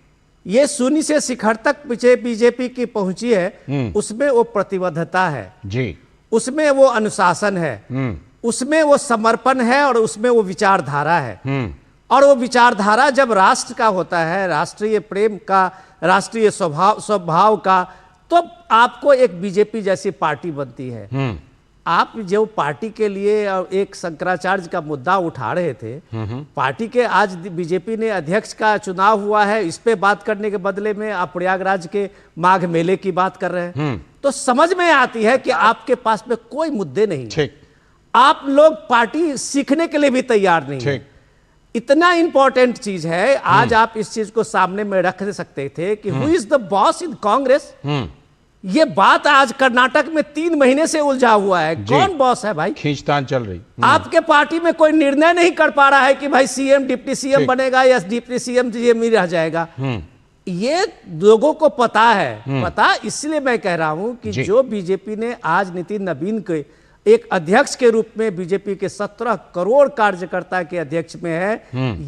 ये शून्य से शिखर तक बीजेपी की पहुंची है, उसमें वो प्रतिबद्धता है जी, उसमें वो अनुशासन है, उसमें वो समर्पण है और उसमें वो विचारधारा है। और वो विचारधारा जब राष्ट्र का होता है, राष्ट्रीय प्रेम का, राष्ट्रीय स्वभाव का, तो आपको एक बीजेपी जैसी पार्टी बनती है। आप जो पार्टी के लिए एक शंकराचार्य का मुद्दा उठा रहे थे, पार्टी के आज बीजेपी ने अध्यक्ष का चुनाव हुआ है, इस पे बात करने के बदले में आप प्रयागराज के माघ मेले की बात कर रहे हैं, तो समझ में आती है कि आपके पास में कोई मुद्दे नहीं, आप लोग पार्टी सीखने के लिए भी तैयार नहीं है। इतना इंपॉर्टेंट चीज है, आज आप इस चीज को सामने में रख सकते थे कि हु इज द बॉस इन कांग्रेस। ये बात आज कर्नाटक में 3 महीने से उलझा हुआ है, कौन बॉस है भाई? खींचतान चल रही। आपके पार्टी में कोई निर्णय नहीं कर पा रहा है कि भाई सीएम डिप्टी सीएम बनेगा या डिप्टी सीएम ही रह जाएगा। ये लोगों को पता है, पता इसलिए मैं कह रहा हूं कि जो बीजेपी ने आज नितिन नवीन के एक अध्यक्ष के रूप में बीजेपी के 17 करोड़ कार्यकर्ता के अध्यक्ष में है,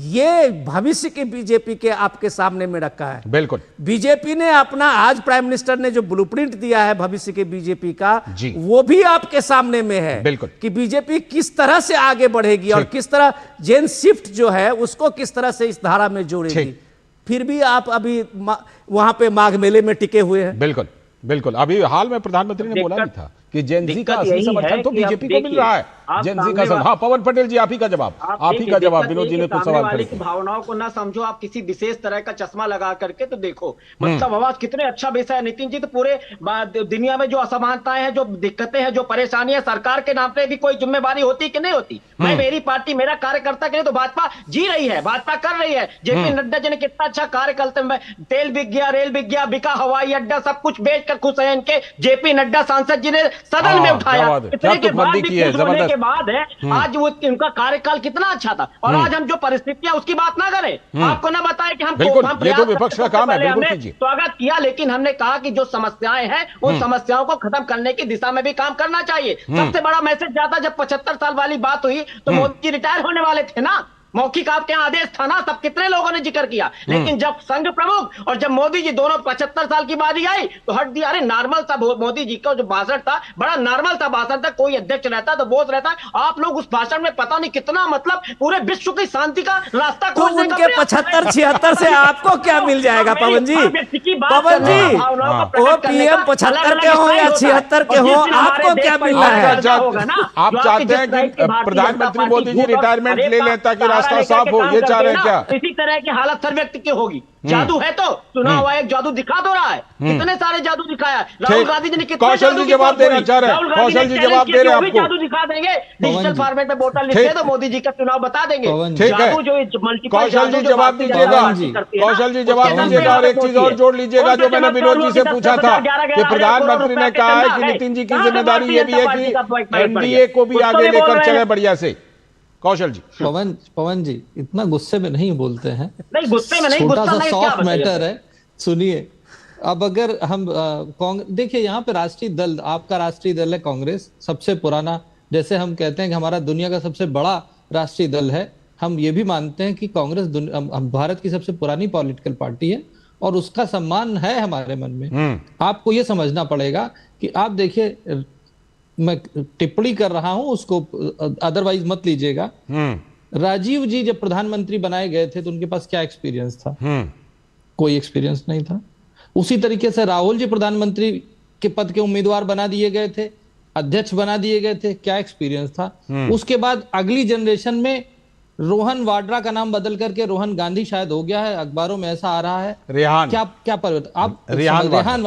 ये भविष्य की बीजेपी के आपके सामने में रखा है। बिल्कुल, बीजेपी ने अपना, आज प्राइम मिनिस्टर ने जो ब्लूप्रिंट दिया है भविष्य के बीजेपी का, वो भी आपके सामने में है। बिल्कुल, कि बीजेपी किस तरह से आगे बढ़ेगी और किस तरह जेन शिफ्ट जो है उसको किस तरह से इस धारा में जोड़ेगी। फिर भी आप अभी वहां पे माघ मेले में टिके हुए हैं। बिल्कुल बिल्कुल। अभी हाल में प्रधानमंत्री ने बोला भी था कि जेनजी का असली समर्थन तो बीजेपी को मिल रहा है। जेनजी का समर्थन। हाँ, पवन पटेल जी, आप ही का जवाब, आप ही का जवाब। विनोद जी ने कुछ सवाल करे थे। भावनाओं को ना समझो आप किसी विशेष तरह का चश्मा लगा करके, तो देखो मतलब आवाज कितने अच्छा विषय है नितिन जी। तो पूरे दुनिया में जो असमानताएं हैं, जो दिक्कतें हैं, जो परेशानियां, सरकार के नाम पे भी कोई जिम्मेवारी होती कि नहीं होती? मैं, मेरी पार्टी, मेरा कार्यकर्ता के लिए तो भाजपा जी रही है, भाजपा कर रही है। जेपी नड्डा जी ने कितना अच्छा कार्य करते हैं। तेल बिक गया, रेल बिक गया, बिका हवाई अड्डा, सब कुछ बेचकर खुश है इनके जेपी नड्डा सांसद जी ने सदन में उठाया। इतने के बाद भी कुछ होने के बाद है, आज वो उनका कार्यकाल कितना अच्छा था। और आज हम जो परिस्थितियां उसकी बात ना करें, आपको ना बताए कि हम ये तो विपक्ष का काम है, बिल्कुल कीजिए। स्वागत किया, लेकिन हमने कहा कि जो समस्याएं हैं उन समस्याओं को खत्म करने की दिशा में भी काम करना चाहिए। सबसे बड़ा मैसेज जाता, जब 75 साल वाली बात हुई तो मोदी जी रिटायर होने वाले थे ना, मौखिक आपके यहाँ आदेश था ना, तब कितने लोगों ने जिक्र किया। लेकिन जब संघ प्रमुख और जब मोदी जी दोनों 75 साल की बारी आई तो हट दिया। अरे नॉर्मल था मोदी जी का जो भाषण था, बड़ा नॉर्मल था भाषण था। कोई अध्यक्ष रहता तो बोझ रहता। आप लोग उस भाषण में पता नहीं कितना मतलब पूरे विश्व की शांति का रास्ता तो उनके 75-76 से आपको क्या मिल जाएगा पवन जी? पवन जी, वो पीएम 75 के हो या 76 के हो, आपको क्या मिल रहा है? आप चाहते हैं कि प्रधानमंत्री मोदी जी रिटायरमेंट ले लें ताकि रास्ता साफ हो, ये चाह रहे हैं क्या? इसी तरह की हालत हर व्यक्ति की होगी। जादू है तो चुनाव आयोग जादू दिखा तो रहा है, कितने सारे जादू दिखाया। राहुल गांधी जी ने कितना कौशल जी जवाब देना चाह रहे हैं, कौशल जी जवाब दे रहे हैं आपको। जादू दिखा देंगे, डिजिटल फॉर्मेट में वोटर लिस्ट है तो मोदी जी का चुनाव बता देंगे। ठीक है, कौशल जी जवाब दीजिएगा, कौशल जी जवाब दीजिएगा। और एक चीज और जोड़ लीजिएगा जो मैंने विनोद जी से पूछा था कि प्रधानमंत्री ने कहा है कि नितिन जी की जिम्मेदारी ये भी है कि एनडीए को भी आगे लेकर चले बढ़िया से। कौशल जी। पवन जी इतना गुस्से में नहीं बोलते हैं, नहीं गुस्से में नहीं, छोटा सा सॉफ्ट मैटर है, सुनिए। अब अगर हम देखिए यहाँ पे राष्ट्रीय दल, आपका राष्ट्रीय दल है कांग्रेस, सबसे पुराना, जैसे हम कहते हैं कि हमारा दुनिया का सबसे बड़ा राष्ट्रीय दल है, हम ये भी मानते हैं कि कांग्रेस भारत की सबसे पुरानी पॉलिटिकल पार्टी है और उसका सम्मान है हमारे मन में। आपको ये समझना पड़ेगा कि आप देखिए, मैं टिप्पणी कर रहा हूं, उसको अदरवाइज मत लीजिएगा। राजीव जी जब प्रधानमंत्री बनाए गए थे तो उनके पास क्या एक्सपीरियंस था? कोई एक्सपीरियंस नहीं था। उसी तरीके से राहुल जी प्रधानमंत्री के पद के उम्मीदवार बना दिए गए थे, अध्यक्ष बना दिए गए थे, क्या एक्सपीरियंस था? उसके बाद अगली जनरेशन में रोहन वाड्रा का नाम बदल करके रोहन गांधी शायद हो गया है, अखबारों में ऐसा आ रहा है। रेहान, क्या परिवर्तन? आप रेहान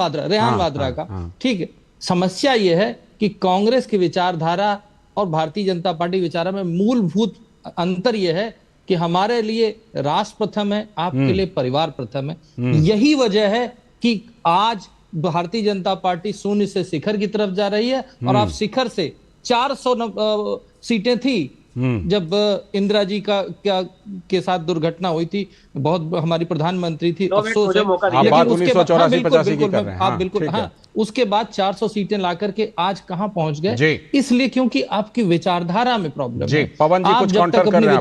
वाड्रा का, ठीक है। समस्या यह है कि कांग्रेस की विचारधारा और भारतीय जनता पार्टी विचारधारा में मूलभूत अंतर यह है कि हमारे लिए राष्ट्र प्रथम है, आपके लिए परिवार प्रथम है। यही वजह है कि आज भारतीय जनता पार्टी शून्य से शिखर की तरफ जा रही है और आप शिखर से 400 सीटें थी जब इंदिरा जी के साथ दुर्घटना हुई थी, बहुत हमारी प्रधानमंत्री थी, अफसोस है। आप बिल्कुल हाँ, उसके बाद 400 सीटें ला करके आज कहां पहुंच गए? इसलिए क्योंकि आपकी विचारधारा में प्रॉब्लम है। पवन जी कुछ काउंटर कर रहे हैं।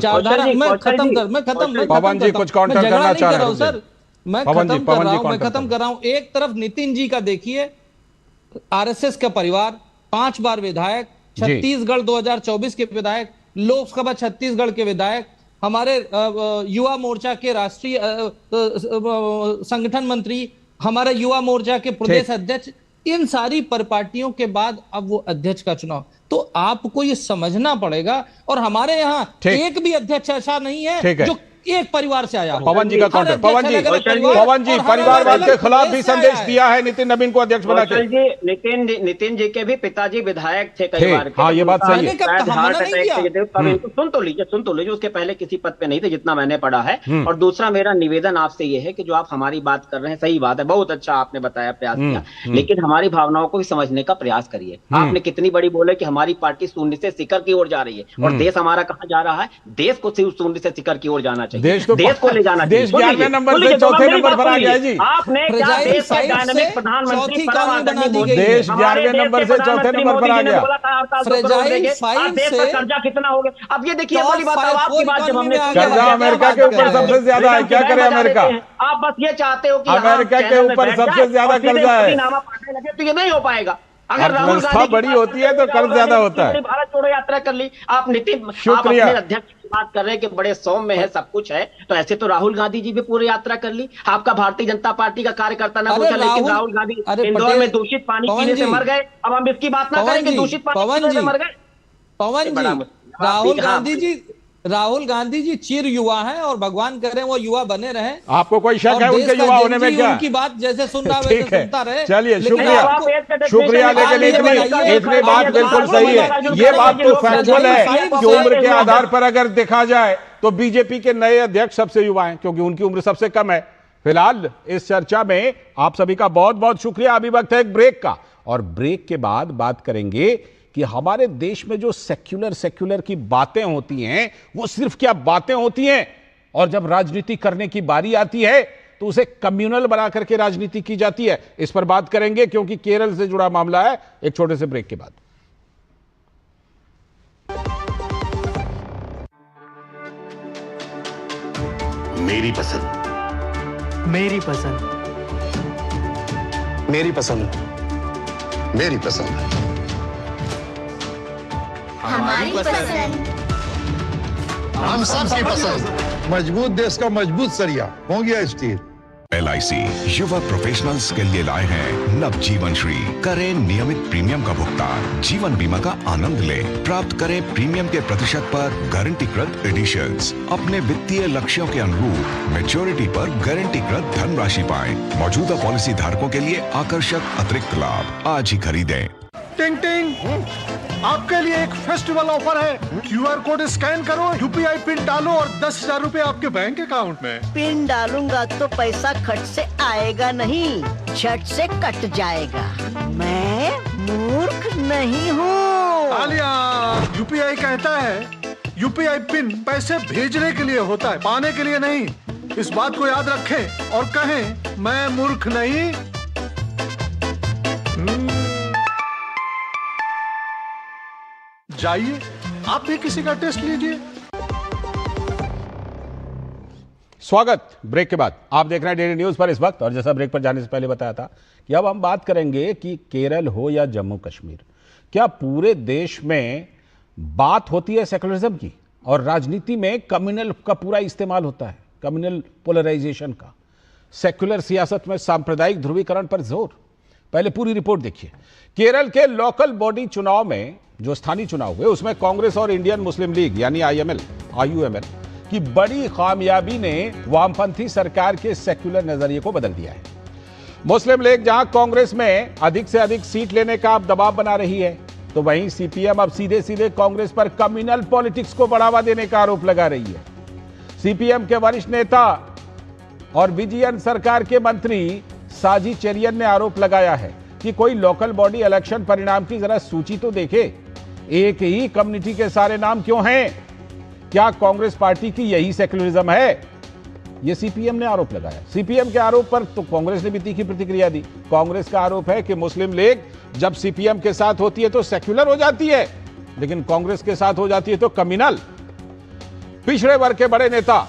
मैं खत्म कर रहा हूं। एक तरफ नितिन जी का देखिए, आरएसएस का परिवार, 5 बार विधायक, छत्तीसगढ़ 2024 के विधायक, लोकसभा छत्तीसगढ़ के विधायक, हमारे युवा मोर्चा के राष्ट्रीय संगठन मंत्री, हमारे युवा मोर्चा के प्रदेश अध्यक्ष, इन सारी परिपाटियों के बाद अब वो अध्यक्ष का चुनाव। तो आपको ये समझना पड़ेगा। और हमारे यहाँ एक भी अध्यक्ष ऐसा नहीं है जो एक परिवार से आया। पवन जी का काउंटर। पवन जी परिवारवाद के खिलाफ भी संदेश दिया है नितिन नवीन को अध्यक्ष बना के। नितिन जी के भी पिताजी विधायक थे कई बार। हाँ, ये बात सही है। सुन तो लीजिए, उसके पहले किसी पद पे नहीं थे जितना मैंने पढ़ा है। और दूसरा मेरा निवेदन आपसे ये है कि जो आप हमारी बात कर रहे हैं, सही बात है, बहुत अच्छा आपने बताया, प्रयास किया, लेकिन हमारी भावनाओं को भी समझने का प्रयास करिए। आपने कितनी बड़ी बोले कि हमारी पार्टी शून्य से शिखर की ओर जा रही है और देश हमारा कहाँ जा रहा है? देश को सिर्फ शून्य से शिखर की ओर जाना चाहिए, देश को ले जाना चाहिए। देश 11वें नंबर से चौथे नंबर पर आ गया है जी। आपने क्या देश के डायनामिक प्रधानमंत्री देश 11वें नंबर से चौथे नंबर पर आ गया। कर्जा कितना हो गया? अब ये देखिए, वाली बात आपकी बात जब हमने कर्जा अमेरिका के ऊपर सबसे ज्यादा है, क्या करे अमेरिका? आप बस ये चाहते हो कि अमेरिका के ऊपर सबसे ज्यादा कर्जा है, तो ये नहीं हो पाएगा। अगर राहुल गांधी बड़ी होती है तो कर्ज ज्यादा होता है। भारत जोड़ो यात्रा कर ली, आप नितिन, शुक्रिया, अध्यक्ष बात कर रहे हैं कि बड़े सौम्य है, सब कुछ है, तो ऐसे तो राहुल गांधी जी भी पूरी यात्रा कर ली। आपका भारतीय जनता पार्टी का कार्यकर्ता ना पूछा, लेकिन राहुल गांधी इंदौर में दूषित पानी पीने से मर गए। अब हम इसकी बात ना करें कि दूषित पानी पीने से मर गए। पवन जी, राहुल गांधी जी चिर युवा हैं और भगवान करे वो युवा बने रहे। आपको कोई शक है उनके युवा होने में क्या? उनकी बात जैसे सुन रहा है सुनता रहे। चलिए शुक्रिया, लेकिन इतनी बात बिल्कुल सही है। ये बात तो फैक्चुअल है कि उम्र के आधार पर अगर देखा जाए तो बीजेपी के नए अध्यक्ष सबसे युवा हैं, क्योंकि उनकी उम्र सबसे कम है। फिलहाल इस चर्चा में आप सभी का बहुत बहुत शुक्रिया। अभी वक्त है एक ब्रेक का, और ब्रेक के बाद बात करेंगे कि हमारे देश में जो सेक्युलर की बातें होती हैं वो सिर्फ क्या बातें होती हैं, और जब राजनीति करने की बारी आती है तो उसे कम्युनल बना करके राजनीति की जाती है। इस पर बात करेंगे क्योंकि केरल से जुड़ा मामला है, एक छोटे से ब्रेक के बाद। मेरी पसंद, मेरी पसंद, मेरी पसंद, मेरी पसंद, हमारी पसंद, हम सबकी पसंद। मजबूत देश का मजबूत सरिया हो गया स्टील। LIC युवा प्रोफेशनल्स के लिए लाए हैं नव जीवन श्री। करें नियमित प्रीमियम का भुगतान, जीवन बीमा का आनंद लें, प्राप्त करें प्रीमियम के प्रतिशत पर गारंटीकृत एडिशंस, अपने वित्तीय लक्ष्यों के अनुरूप मैच्योरिटी पर गारंटीकृत धनराशि पाएं। मौजूदा पॉलिसी धारकों के लिए आकर्षक अतिरिक्त लाभ आज ही खरीदें। टिंग टिंग, आपके लिए एक फेस्टिवल ऑफर है। QR कोड स्कैन करो, UPI पिन डालो और 10,000 रुपए आपके बैंक अकाउंट में। पिन डालूंगा तो पैसा खट से आएगा नहीं, झट से कट जाएगा। मैं मूर्ख नहीं हूँ। तालियां। UPI कहता है UPI पिन पैसे भेजने के लिए होता है, पाने के लिए नहीं। इस बात को याद रखें और कहें मैं मूर्ख नहीं। जाइए आप भी किसी का टेस्ट लीजिए। स्वागत ब्रेक के बाद। आप देख रहे हैं डेली न्यूज पर इस वक्त, और जैसा ब्रेक पर जाने से पहले बताया था कि अब हम बात करेंगे कि केरल हो या जम्मू कश्मीर, क्या पूरे देश में बात होती है सेकुलरिज्म की, और राजनीति में कम्युनल का पूरा इस्तेमाल होता है, कम्युनल पोलराइजेशन का। सेकुलर सियासत में सांप्रदायिक ध्रुवीकरण पर जोर। पहले पूरी रिपोर्ट देखिए। केरल के लोकल बॉडी चुनाव में, जो स्थानीय चुनाव हुए, उसमें कांग्रेस और इंडियन मुस्लिम लीग यानी IUML की बड़ी कामयाबी ने वामपंथी सरकार के सेक्युलर नजरिए को बदल दिया है। मुस्लिम लीग जहां कांग्रेस में अधिक से अधिक सीट लेने का अब दबाव बना रही है, तो वहीं CPM अब सीधे सीधे कांग्रेस पर कम्युनल पॉलिटिक्स को बढ़ावा देने का आरोप लगा रही है। CPM के वरिष्ठ नेता और विजयन सरकार के मंत्री साजी चेरियन ने आरोप लगाया है कि कोई लोकल बॉडी इलेक्शन परिणाम की जरा सूची तो देखे, एक ही कम्युनिटी के सारे नाम क्यों हैं? क्या कांग्रेस पार्टी की यही सेक्युलरिज्म है? यह CPM ने आरोप लगाया। CPM के आरोप पर तो कांग्रेस ने भी तीखी प्रतिक्रिया दी। कांग्रेस का आरोप है कि मुस्लिम लीग जब CPM के साथ होती है तो सेक्युलर हो जाती है, लेकिन कांग्रेस के साथ हो जाती है तो कम्युनल। पिछड़े वर्ग के बड़े नेता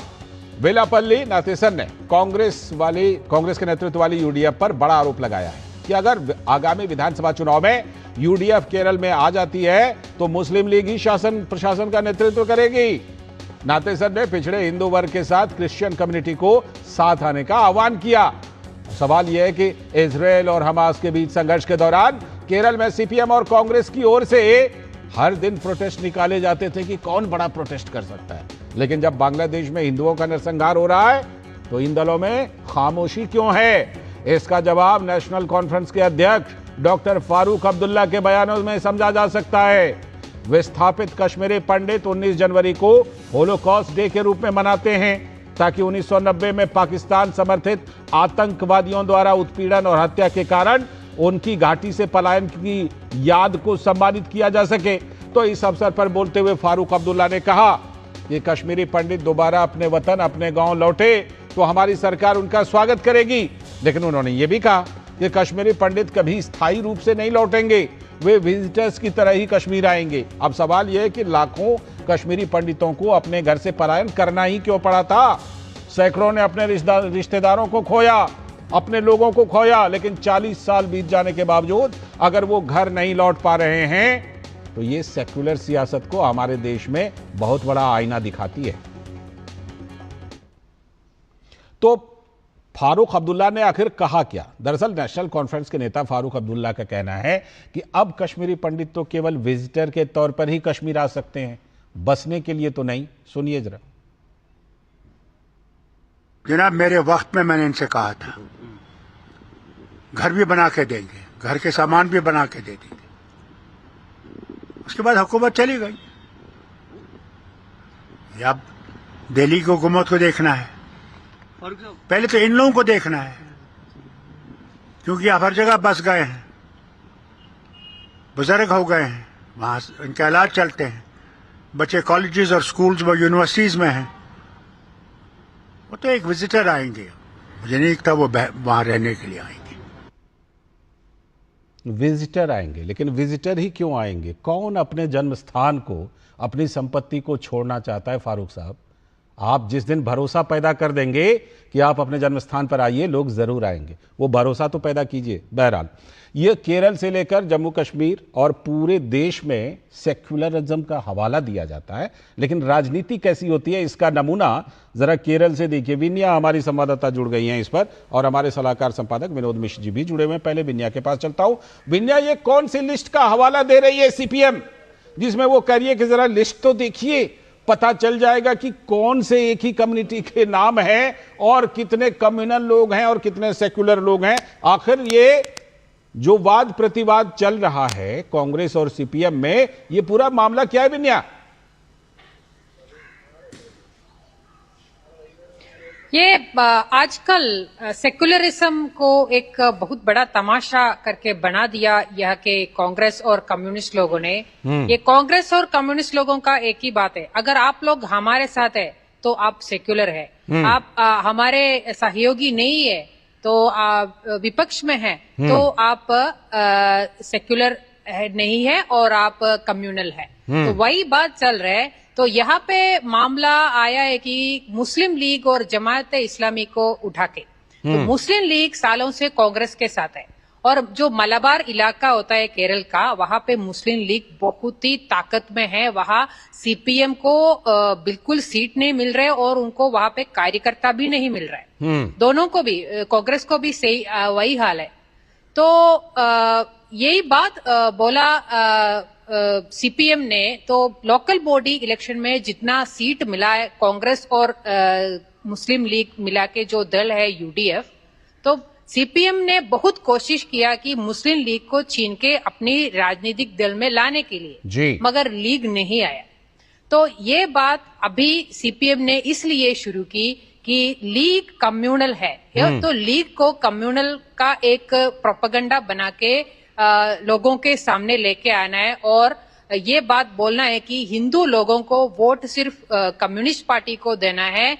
वेलापल्ली नाथेसन ने कांग्रेस के नेतृत्व वाली UDF पर बड़ा आरोप लगाया है कि अगर आगामी विधानसभा चुनाव में UDF केरल में आ जाती है तो मुस्लिम लीग ही शासन प्रशासन का नेतृत्व करेगी। नाथेसन ने पिछड़े हिंदू वर्ग के साथ क्रिश्चियन कम्युनिटी को साथ आने का आह्वान किया। सवाल यह है कि इजरायल और हमास के बीच संघर्ष के दौरान केरल में CPM और कांग्रेस की ओर से हर दिन प्रोटेस्ट निकाले जाते थे कि कौन बड़ा प्रोटेस्ट कर सकता है, लेकिन जब बांग्लादेश में हिंदुओं का नरसंहार हो रहा है तो इन दलों में खामोशी क्यों है? इसका जवाब नेशनल कॉन्फ्रेंस के अध्यक्ष डॉक्टर फारूक अब्दुल्ला के बयानों में समझा जा सकता है। विस्थापित कश्मीरी पंडित 19 जनवरी को होलोकॉस्ट डे के रूप में मनाते हैं ताकि 1990 में पाकिस्तान समर्थित आतंकवादियों द्वारा उत्पीड़न और हत्या के कारण उनकी घाटी से पलायन की याद को सम्मानित किया जा सके। तो इस अवसर पर बोलते हुए फारूक अब्दुल्ला ने कहा कि कश्मीरी पंडित दोबारा अपने वतन अपने गांव लौटे तो हमारी सरकार उनका स्वागत करेगी, लेकिन उन्होंने ये भी कहा कि कश्मीरी पंडित कभी स्थायी रूप से नहीं लौटेंगे, वे विजिटर्स की तरह ही कश्मीर आएंगे। अब सवाल यह है कि लाखों कश्मीरी पंडितों को अपने घर से पलायन करना ही क्यों पड़ा था? सैकड़ों ने अपने रिश्तेदारों को खोया, अपने लोगों को खोया, लेकिन 40 साल बीत जाने के बावजूद अगर वो घर नहीं लौट पा रहे हैं तो ये सेक्युलर सियासत को हमारे देश में बहुत बड़ा आईना दिखाती है। तो फारूक अब्दुल्ला ने आखिर कहा क्या? दरअसल नेशनल कॉन्फ्रेंस के नेता फारूक अब्दुल्ला का कहना है कि अब कश्मीरी पंडित तो केवल विजिटर के तौर पर ही कश्मीर आ सकते हैं, बसने के लिए तो नहीं। सुनिए जरा। जनाब, मेरे वक्त में मैंने इनसे कहा था घर भी बना के देंगे, घर के सामान भी बना के दे देंगे। उसके बाद हुकूमत चली गई। अब दिल्ली की हुकूमत को देखना है, पहले तो इन लोगों को देखना है, क्योंकि आप हर जगह बस गए हैं, बुजुर्ग हो गए हैं, वहां इनके इलाज चलते हैं, बच्चे कॉलेजेस और स्कूल्स व यूनिवर्सिटीज में हैं। वो तो एक विजिटर आएंगे, मुझे नहीं लगता वो वहां रहने के लिए आएंगे। विजिटर आएंगे, लेकिन विजिटर ही क्यों आएंगे? कौन अपने जन्म स्थान को, अपनी संपत्ति को छोड़ना चाहता है? फारूक साहब, आप जिस दिन भरोसा पैदा कर देंगे कि आप अपने जन्म स्थान पर आइए, लोग जरूर आएंगे। वो भरोसा तो पैदा कीजिए। बहरहाल, ये केरल से लेकर जम्मू कश्मीर और पूरे देश में सेक्युलरिज्म का हवाला दिया जाता है, लेकिन राजनीति कैसी होती है इसका नमूना जरा केरल से देखिए। विन्या हमारी संवाददाता जुड़ गई हैं इस पर, और हमारे सलाहकार संपादक विनोद मिश्र जी भी जुड़े हुए हैं। पहले विन्या के पास चलता हूं। विन्या, ये कौन सी लिस्ट का हवाला दे रही है सीपीएम, जिसमें वो कह रही है कि जरा लिस्ट तो देखिए, पता चल जाएगा कि कौन से एक ही कम्युनिटी के नाम हैं और कितने कम्युनल लोग हैं और कितने सेक्युलर लोग हैं। आखिर ये जो वाद प्रतिवाद चल रहा है कांग्रेस और सीपीएम में, ये पूरा मामला क्या है विन्या? ये आजकल सेक्युलरिज्म को एक बहुत बड़ा तमाशा करके बना दिया यह के कांग्रेस और कम्युनिस्ट लोगों ने। ये कांग्रेस और कम्युनिस्ट लोगों का एक ही बात है, अगर आप लोग हमारे साथ है तो आप सेक्युलर है, आप हमारे सहयोगी नहीं है तो विपक्ष में है तो आप सेक्युलर नहीं है और आप कम्युनल है। तो वही बात चल रहा है। तो यहाँ पे मामला आया है कि मुस्लिम लीग और जमात इस्लामी को उठा के, तो मुस्लिम लीग सालों से कांग्रेस के साथ है, और जो मलाबार इलाका होता है केरल का, वहां पे मुस्लिम लीग बहुत ही ताकत में है। वहां सीपीएम को बिल्कुल सीट नहीं मिल रहे और उनको वहां पे कार्यकर्ता भी नहीं मिल रहा है। दोनों को भी, कांग्रेस को भी सही वही हाल है। तो यही बात बोला सीपीएम ने। तो लोकल बॉडी इलेक्शन में जितना सीट मिला है कांग्रेस और मुस्लिम लीग मिला के जो दल है यूडीएफ, तो सीपीएम ने बहुत कोशिश किया कि मुस्लिम लीग को छीन के अपनी राजनीतिक दल में लाने के लिए, मगर लीग नहीं आया। तो ये बात अभी सीपीएम ने इसलिए शुरू की कि लीग कम्युनल है, तो लीग को कम्युनल का एक प्रोपेगेंडा बना के लोगों के सामने लेके आना है, और ये बात बोलना है कि हिंदू लोगों को वोट सिर्फ कम्युनिस्ट पार्टी को देना है,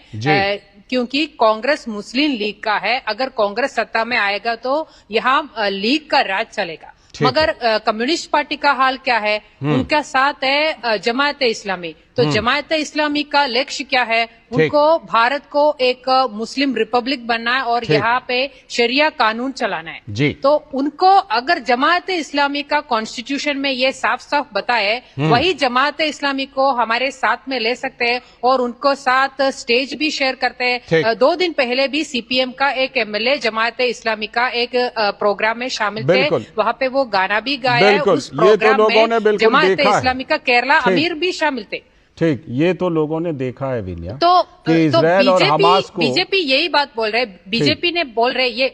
क्योंकि कांग्रेस मुस्लिम लीग का है। अगर कांग्रेस सत्ता में आएगा तो यहाँ लीग का राज चलेगा। मगर कम्युनिस्ट पार्टी का हाल क्या है? उनका साथ है जमात इस्लामी। तो जमात इस्लामी का लक्ष्य क्या है? उनको भारत को एक मुस्लिम रिपब्लिक बनना है और यहाँ पे शरिया कानून चलाना है। तो उनको अगर जमात इस्लामी का कॉन्स्टिट्यूशन में ये साफ साफ बताए, वही जमात इस्लामी को हमारे साथ में ले सकते हैं और उनको साथ स्टेज भी शेयर करते हैं। 2 दिन पहले भी सीपीएम का एक एमएलए जमात इस्लामी का एक प्रोग्राम में शामिल थे, वहाँ पे वो गाना भी गाया है। उस प्रोग्राम में जमात इस्लामी का केरला अमीर भी शामिल थे। ठीक, ये तो लोगों ने देखा है विन्या। तो इजराइल और हमास को, बीजेपी यही बात बोल रहे, बीजेपी ने बोल रहे ये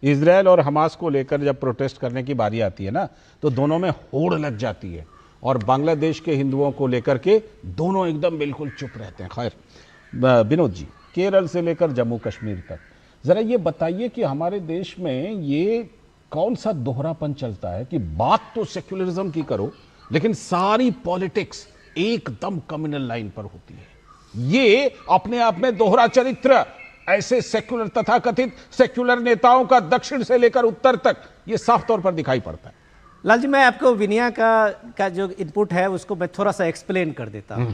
इजराइल और हमास को लेकर जब प्रोटेस्ट करने की बारी आती है ना, तो दोनों में होड़ लग जाती है, और बांग्लादेश के हिंदुओं को लेकर के दोनों एकदम बिल्कुल चुप रहते हैं। खैर विनोद जी, केरल से लेकर जम्मू कश्मीर तक जरा ये बताइए कि हमारे देश में ये कौन सा दोहरापन चलता है कि बात तो सेक्युलरिज्म की करो, लेकिन सारी पॉलिटिक्स एकदम कम्युनल लाइन पर होती है। ये अपने आप में दोहरा चरित्र ऐसे सेक्युलर तथा कथित सेक्युलर नेताओं का दक्षिण से लेकर उत्तर तक ये साफ तौर पर दिखाई पड़ता है। लाल जी, मैं आपको विनया का जो इनपुट है उसको मैं थोड़ा सा एक्सप्लेन कर देता हूं।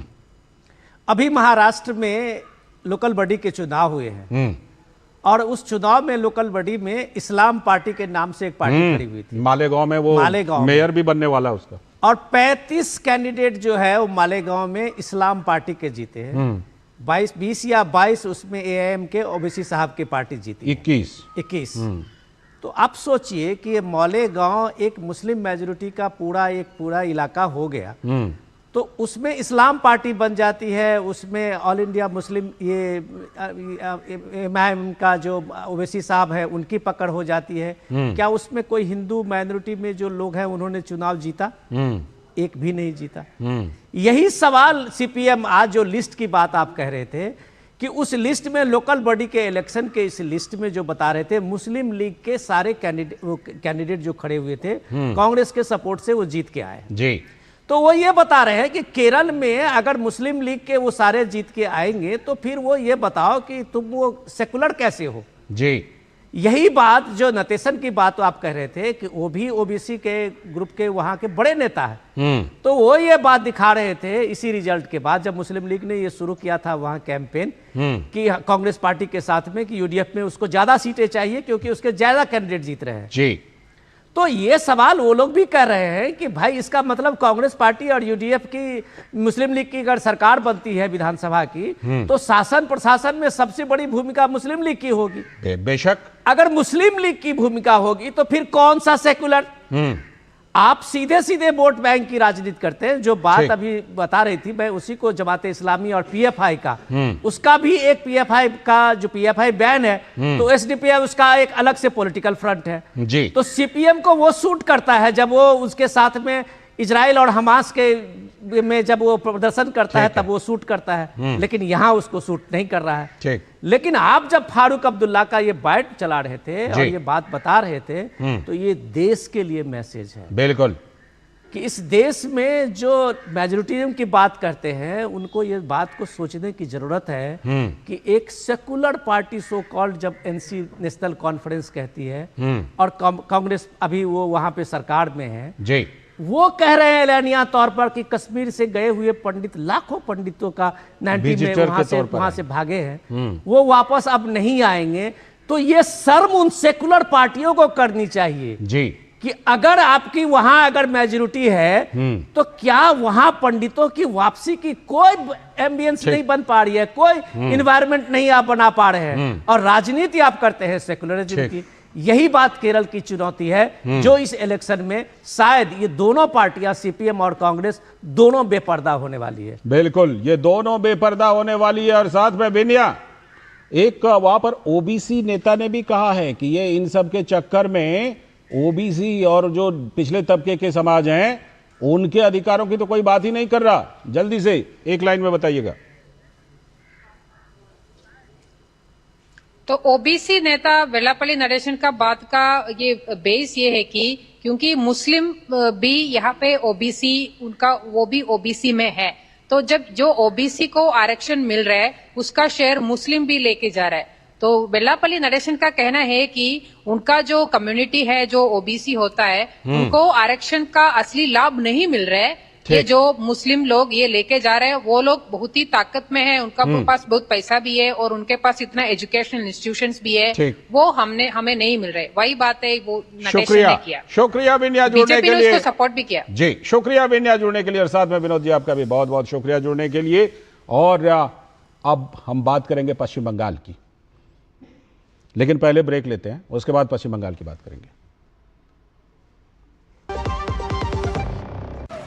अभी महाराष्ट्र में लोकल बॉडी के चुनाव हुए हैं, और उस चुनाव में लोकल बॉडी में इस्लाम पार्टी के नाम से एक पार्टी खड़ी हुई थी। मालेगांव में वो मेयर भी बनने वाला उसका। और 35 कैंडिडेट जो है वो मालेगांव में इस्लाम पार्टी के जीते हैं। 20 या 22 उसमें एआईएम के ओबीसी साहब की पार्टी जीती। 21। तो आप सोचिए कि ये मालेगांव एक मुस्लिम मेजोरिटी का पूरा इलाका हो गया, तो उसमें इस्लाम पार्टी बन जाती है, उसमें ऑल इंडिया मुस्लिम ये एमआईएम का जो ओवैसी साहब है उनकी पकड़ हो जाती है। क्या उसमें कोई हिंदू माइनॉरिटी में जो लोग हैं उन्होंने चुनाव जीता? एक भी नहीं जीता। यही सवाल सीपीएम आज जो लिस्ट की बात आप कह रहे थे कि उस लिस्ट में लोकल बॉडी के इलेक्शन के इस लिस्ट में जो बता रहे थे मुस्लिम लीग के सारे कैंडिडेट जो खड़े हुए थे कांग्रेस के सपोर्ट से वो जीत के आए जी। तो वो ये बता रहे हैं कि केरल में अगर मुस्लिम लीग के वो सारे जीत के आएंगे तो फिर वो ये बताओ कि तुम वो सेकुलर कैसे हो जी। यही बात जो नटेशन की बात आप कह रहे थे कि वो भी ओबीसी के ग्रुप के वहां के बड़े नेता है, तो वो ये बात दिखा रहे थे इसी रिजल्ट के बाद जब मुस्लिम लीग ने ये शुरू किया था वहां कैंपेन कि कांग्रेस पार्टी के साथ में कि यूडीएफ में उसको ज्यादा सीटें चाहिए क्योंकि उसके ज्यादा कैंडिडेट जीत रहे हैं जी। तो ये सवाल वो लोग भी कर रहे हैं कि भाई इसका मतलब कांग्रेस पार्टी और यूडीएफ की मुस्लिम लीग की अगर सरकार बनती है विधानसभा की तो शासन प्रशासन में सबसे बड़ी भूमिका मुस्लिम लीग की होगी। बेशक अगर मुस्लिम लीग की भूमिका होगी तो फिर कौन सा सेकुलर? आप सीधे सीधे वोट बैंक की राजनीति करते हैं। जो बात अभी बता रही थी मैं उसी को जमाते इस्लामी और पीएफआई का, उसका भी एक पीएफआई का जो पीएफआई बैन है तो एसडीपीआई उसका एक अलग से पॉलिटिकल फ्रंट है जी। तो सीपीएम को वो सूट करता है जब वो उसके साथ में इजराइल और हमास के में जब वो प्रदर्शन करता है तब वो सूट करता है, लेकिन यहां उसको सूट नहीं कर रहा है। लेकिन आप जब फारूक अब्दुल्ला का ये बाइट चला रहे थे और ये बात बता रहे थे तो ये देश के लिए मैसेज है बिल्कुल कि इस देश में जो मेजोरिटी की बात करते हैं उनको ये बात को सोचने की जरूरत है कि एक सेकुलर पार्टी सो कॉल्ड जब एनसी नेशनल कॉन्फ्रेंस कहती है और कांग्रेस अभी वो वहां पे सरकार में है जी, वो कह रहे हैं एलानिया तौर पर कि कश्मीर से गए हुए पंडित लाखों पंडितों का 90 में वहां से भागे हैं, वो वापस अब नहीं आएंगे। तो ये शर्म उन सेकुलर पार्टियों को करनी चाहिए जी कि अगर आपकी वहां अगर मेजोरिटी है तो क्या वहां पंडितों की वापसी की कोई एम्बियंस नहीं बन पा रही है, कोई इन्वायरमेंट नहीं आप बना पा रहे हैं और राजनीति आप करते हैं सेकुलरिज्म की। यही बात केरल की चुनौती है जो इस इलेक्शन में शायद ये दोनों पार्टियां सीपीएम और कांग्रेस दोनों बेपर्दा होने वाली है। बिल्कुल, ये दोनों बेपर्दा होने वाली है। और साथ में बिनिया एक वहां पर ओबीसी नेता ने भी कहा है कि ये इन सब के चक्कर में ओबीसी और जो पिछले तबके के समाज हैं उनके अधिकारों की तो कोई बात ही नहीं कर रहा। जल्दी से एक लाइन में बताइएगा। तो ओबीसी नेता वेल्लापल्ली नरेशन का बात का ये बेस ये है कि क्योंकि मुस्लिम भी यहाँ पे ओबीसी उनका वो भी ओबीसी में है, तो जब जो ओबीसी को आरक्षण मिल रहा है उसका शेयर मुस्लिम भी लेके जा रहा है। तो वेल्लापल्ली नरेशन का कहना है कि उनका जो कम्युनिटी है जो ओबीसी होता है उनको आरक्षण का असली लाभ नहीं मिल रहा है। ये जो मुस्लिम लोग ये लेके जा रहे हैं वो लोग बहुत ही ताकत में है, उनका पास बहुत पैसा भी है और उनके पास इतना एजुकेशनल इंस्टीट्यूशंस भी है, वो हमें नहीं मिल रहे। वही बात है वो नटेशन ने किया। शुक्रिया विनया जुड़ने के लिए, उसको सपोर्ट भी किया जी। शुक्रिया विनया जुड़ने के लिए और साथ में विनोद जी आपका भी बहुत बहुत शुक्रिया जुड़ने के लिए। और अब हम बात करेंगे पश्चिम बंगाल की, लेकिन पहले ब्रेक लेते हैं, उसके बाद पश्चिम बंगाल की बात करेंगे।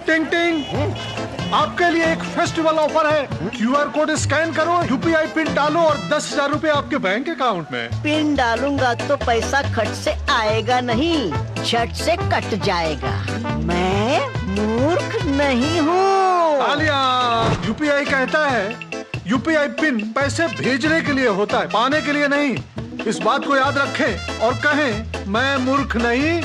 टिंग टिंग, आपके लिए एक फेस्टिवल ऑफर है। क्यूआर कोड स्कैन करो, यूपीआई पिन डालो और 10,000 रुपए आपके बैंक अकाउंट में। पिन डालूंगा तो पैसा खट से आएगा नहीं, झट से कट जाएगा। मैं मूर्ख नहीं हूँ। तालियां। यूपीआई कहता है यूपीआई पिन पैसे भेजने के लिए होता है, पाने के लिए नहीं। इस बात को याद रखें और कहें मैं मूर्ख नहीं।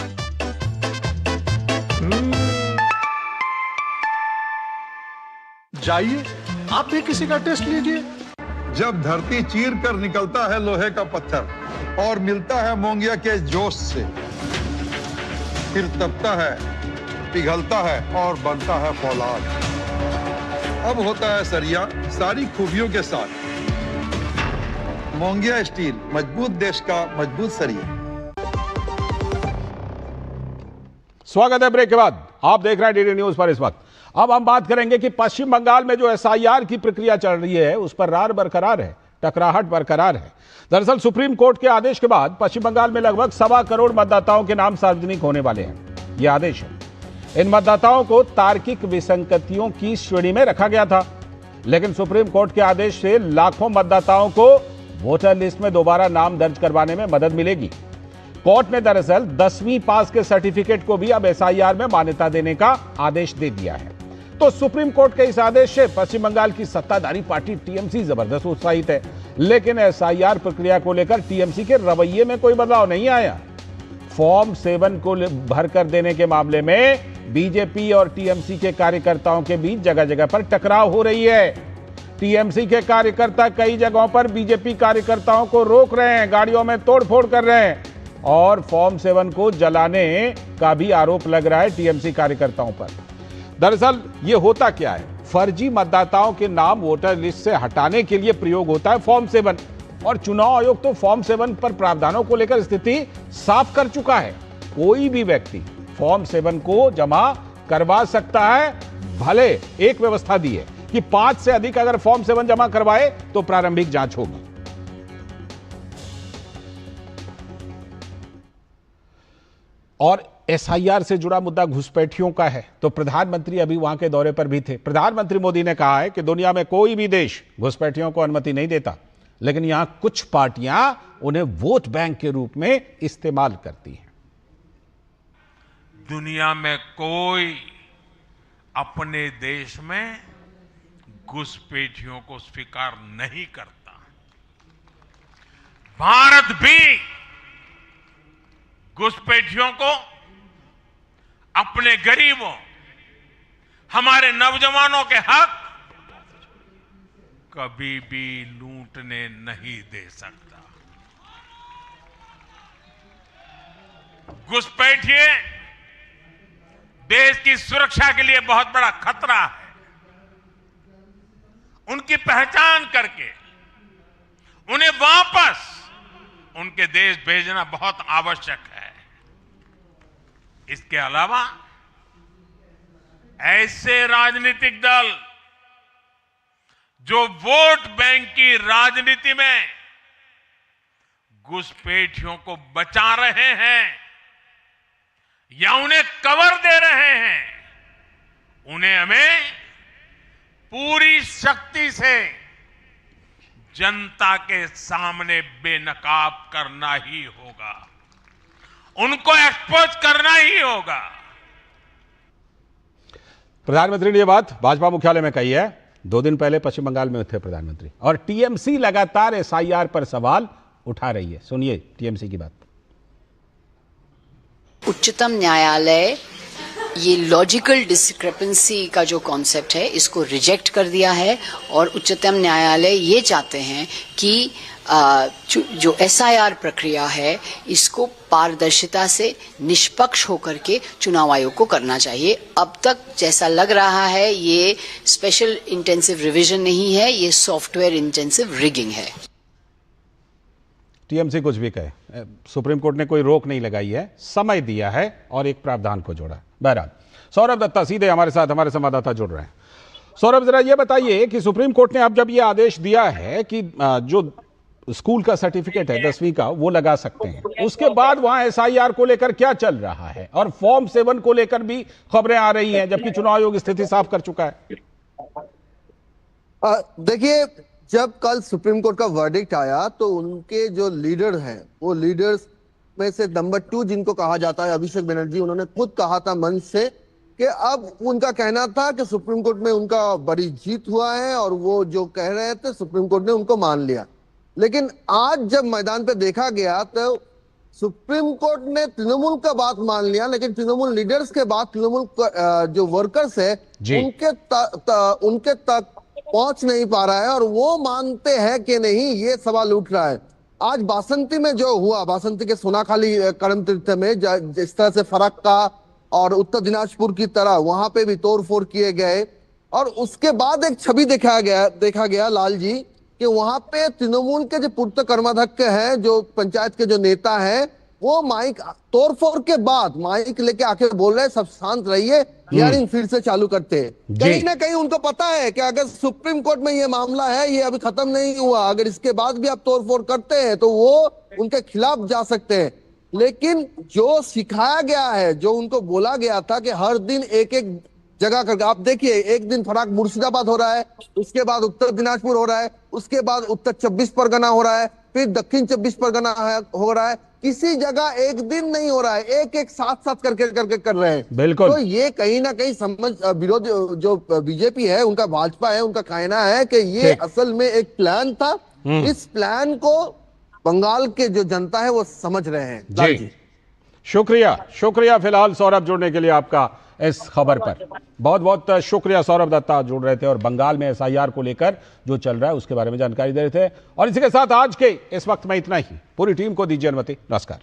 जाइए आप भी किसी का टेस्ट लीजिए। जब धरती चीर कर निकलता है लोहे का पत्थर और मिलता है मोंगिया के जोश से, फिर तपता है, पिघलता है और बनता है फौलाद। अब होता है सरिया सारी खूबियों के साथ। मोंगिया स्टील, मजबूत देश का मजबूत सरिया। स्वागत है ब्रेक के बाद। आप देख रहे हैं डीडी न्यूज पर। इस वक्त अब हम बात करेंगे कि पश्चिम बंगाल में जो एसआईआर की प्रक्रिया चल रही है उस पर रार बरकरार है, टकराहट बरकरार है। दरअसल सुप्रीम कोर्ट के आदेश के बाद पश्चिम बंगाल में लगभग 1.25 करोड़ मतदाताओं के नाम सार्वजनिक होने वाले हैं। यह आदेश है। इन मतदाताओं को तार्किक विसंगतियों की श्रेणी में रखा गया था, लेकिन सुप्रीम कोर्ट के आदेश से लाखों मतदाताओं को वोटर लिस्ट में दोबारा नाम दर्ज करवाने में मदद मिलेगी। कोर्ट ने दरअसल 10वीं पास के सर्टिफिकेट को भी अब एसआईआर में मान्यता देने का आदेश दे दिया है। तो सुप्रीम कोर्ट के इस आदेश से पश्चिम बंगाल की सत्ताधारी पार्टी टीएमसी जबरदस्त उत्साहित है, लेकिन एसआईआर प्रक्रिया को लेकर टीएमसी के रवैये में कोई बदलाव नहीं आया। फॉर्म 7 को भरकर देने के मामले में बीजेपी और टीएमसी के कार्यकर्ताओं के बीच जगह जगह पर टकराव हो रही है। टीएमसी के कार्यकर्ता कई जगहों पर बीजेपी कार्यकर्ताओं को रोक रहे हैं, गाड़ियों में तोड़फोड़ कर रहे हैं और फॉर्म 7 को जलाने का भी आरोप लग रहा है टीएमसी कार्यकर्ताओं पर। दरअसल ये होता क्या है, फर्जी मतदाताओं के नाम वोटर लिस्ट से हटाने के लिए प्रयोग होता है फॉर्म 7, और चुनाव आयोग तो फॉर्म 7 पर प्रावधानों को लेकर स्थिति साफ कर चुका है। कोई भी व्यक्ति फॉर्म 7 को जमा करवा सकता है, भले एक व्यवस्था दी है कि 5 से अधिक अगर फॉर्म 7 जमा करवाए तो प्रारंभिक जांच होगी। और एसआईआर से जुड़ा मुद्दा घुसपैठियों का है, तो प्रधानमंत्री अभी वहां के दौरे पर भी थे। प्रधानमंत्री मोदी ने कहा है कि दुनिया में कोई भी देश घुसपैठियों को अनुमति नहीं देता, लेकिन यहां कुछ पार्टियां उन्हें वोट बैंक के रूप में इस्तेमाल करती हैं। दुनिया में कोई अपने देश में घुसपैठियों को स्वीकार नहीं करता। भारत भी घुसपैठियों को अपने गरीबों, हमारे नौजवानों के हक कभी भी लूटने नहीं दे सकता। घुसपैठिए देश की सुरक्षा के लिए बहुत बड़ा खतरा है। उनकी पहचान करके उन्हें वापस उनके देश भेजना बहुत आवश्यक है। इसके अलावा ऐसे राजनीतिक दल जो वोट बैंक की राजनीति में घुसपैठियों को बचा रहे हैं या उन्हें कवर दे रहे हैं, उन्हें हमें पूरी शक्ति से जनता के सामने बेनकाब करना ही होगा, उनको एक्सपोज करना ही होगा। प्रधानमंत्री ने यह बात भाजपा मुख्यालय में कही है। 2 दिन पहले पश्चिम बंगाल में थे प्रधानमंत्री, और टीएमसी लगातार एसआईआर पर सवाल उठा रही है। सुनिए टीएमसी की बात। उच्चतम न्यायालय ये लॉजिकल डिस्क्रिपेंसी का जो कॉन्सेप्ट है इसको रिजेक्ट कर दिया है, और उच्चतम न्यायालय ये चाहते हैं कि जो एसआईआर प्रक्रिया है इसको पारदर्शिता से निष्पक्ष होकर के चुनाव आयोग को करना चाहिए। अब तक जैसा लग रहा है ये स्पेशल इंटेंसिव रिवीजन नहीं है, ये सॉफ्टवेयर इंटेंसिव रिगिंग है। टीएमसी कुछ भी कहे, सुप्रीम कोर्ट ने कोई रोक नहीं लगाई है, समय दिया है और एक प्रावधान को जोड़ा। बहरहाल सौरभ दत्ता सीधे हमारे साथ, हमारे संवाददाता जुड़ रहे हैं। सौरभ, जरा ये बताइए कि सुप्रीम कोर्ट ने अब जब ये आदेश दिया है कि जो स्कूल का सर्टिफिकेट है 10वीं का वो लगा सकते हैं, उसके बाद वहां एसआईआर को लेकर क्या चल रहा है, और फॉर्म 7 को लेकर भी खबरें आ रही हैं, जबकि चुनाव आयोग स्थिति साफ कर चुका है। देखिए, जब कल सुप्रीम कोर्ट का वर्डिक्ट आया तो उनके जो लीडर हैं, वो लीडर्स में से नंबर 2 जिनको कहा जाता है अभिषेक बनर्जी, उन्होंने खुद कहा था मंच से कि अब उनका कहना था कि सुप्रीम कोर्ट में उनका बड़ी जीत हुआ है और वो जो कह रहे थे सुप्रीम कोर्ट ने उनको मान लिया। लेकिन आज जब मैदान पे देखा गया तो सुप्रीम कोर्ट ने तृणमूल का बात मान लिया, लेकिन तृणमूल लीडर्स के बाद तृणमूल जो वर्कर्स है उनके तक पहुंच नहीं पा रहा है, और वो मानते हैं कि नहीं, ये सवाल उठ रहा है। आज बासंती में जो हुआ, बासंती के सोनाखाली करम तीर्थ में जिस तरह से फरक्का और उत्तर दिनाजपुर की तरह वहां पे भी तोड़फोड़ किए गए, और उसके बाद एक छवि देखा गया लाल जी कि वहां पे तृणमूल के जो पूर्व कर्माध्यक्ष हैं, जो पंचायत के जो नेता हैं, वो माइक तोड़फोड़ के बाद माइक लेके आके बोल रहे हैं सब शांत रहिए, हियरिंग फिर से चालू करते हैं। कहीं ना कहीं उनको पता है कि अगर सुप्रीम कोर्ट में ये मामला है, ये अभी खत्म नहीं हुआ, अगर इसके बाद भी आप तोड़फोड़ करते हैं तो वो उनके खिलाफ जा सकते हैं। लेकिन जो सिखाया गया है, जो उनको बोला गया था कि हर दिन एक एक जगह करके, आप देखिए एक दिन फराक मुर्शिदाबाद हो रहा है, उसके बाद उत्तर दिनाजपुर हो रहा है, उसके बाद उत्तर 24 परगना हो रहा है, फिर दक्षिण 24 परगना हो रहा है, किसी जगह एक दिन नहीं हो रहा है, एक एक साथ करके कर रहे हैं। बिल्कुल। तो ये कहीं ना कहीं समझ विरोध जो बीजेपी है, उनका भाजपा है, उनका कहना है कि ये असल में एक प्लान था। इस प्लान को बंगाल के जो जनता है वो समझ रहे हैं। जी शुक्रिया फिलहाल सौरभ जुड़ने के लिए आपका इस खबर पर। बहुत बहुत शुक्रिया सौरभ दत्ता जुड़ रहे थे और बंगाल में एसआईआर को लेकर जो चल रहा है उसके बारे में जानकारी दे रहे थे। और इसी के साथ आज के इस वक्त में इतना ही। पूरी टीम को दीजिए अनुमति। नमस्कार।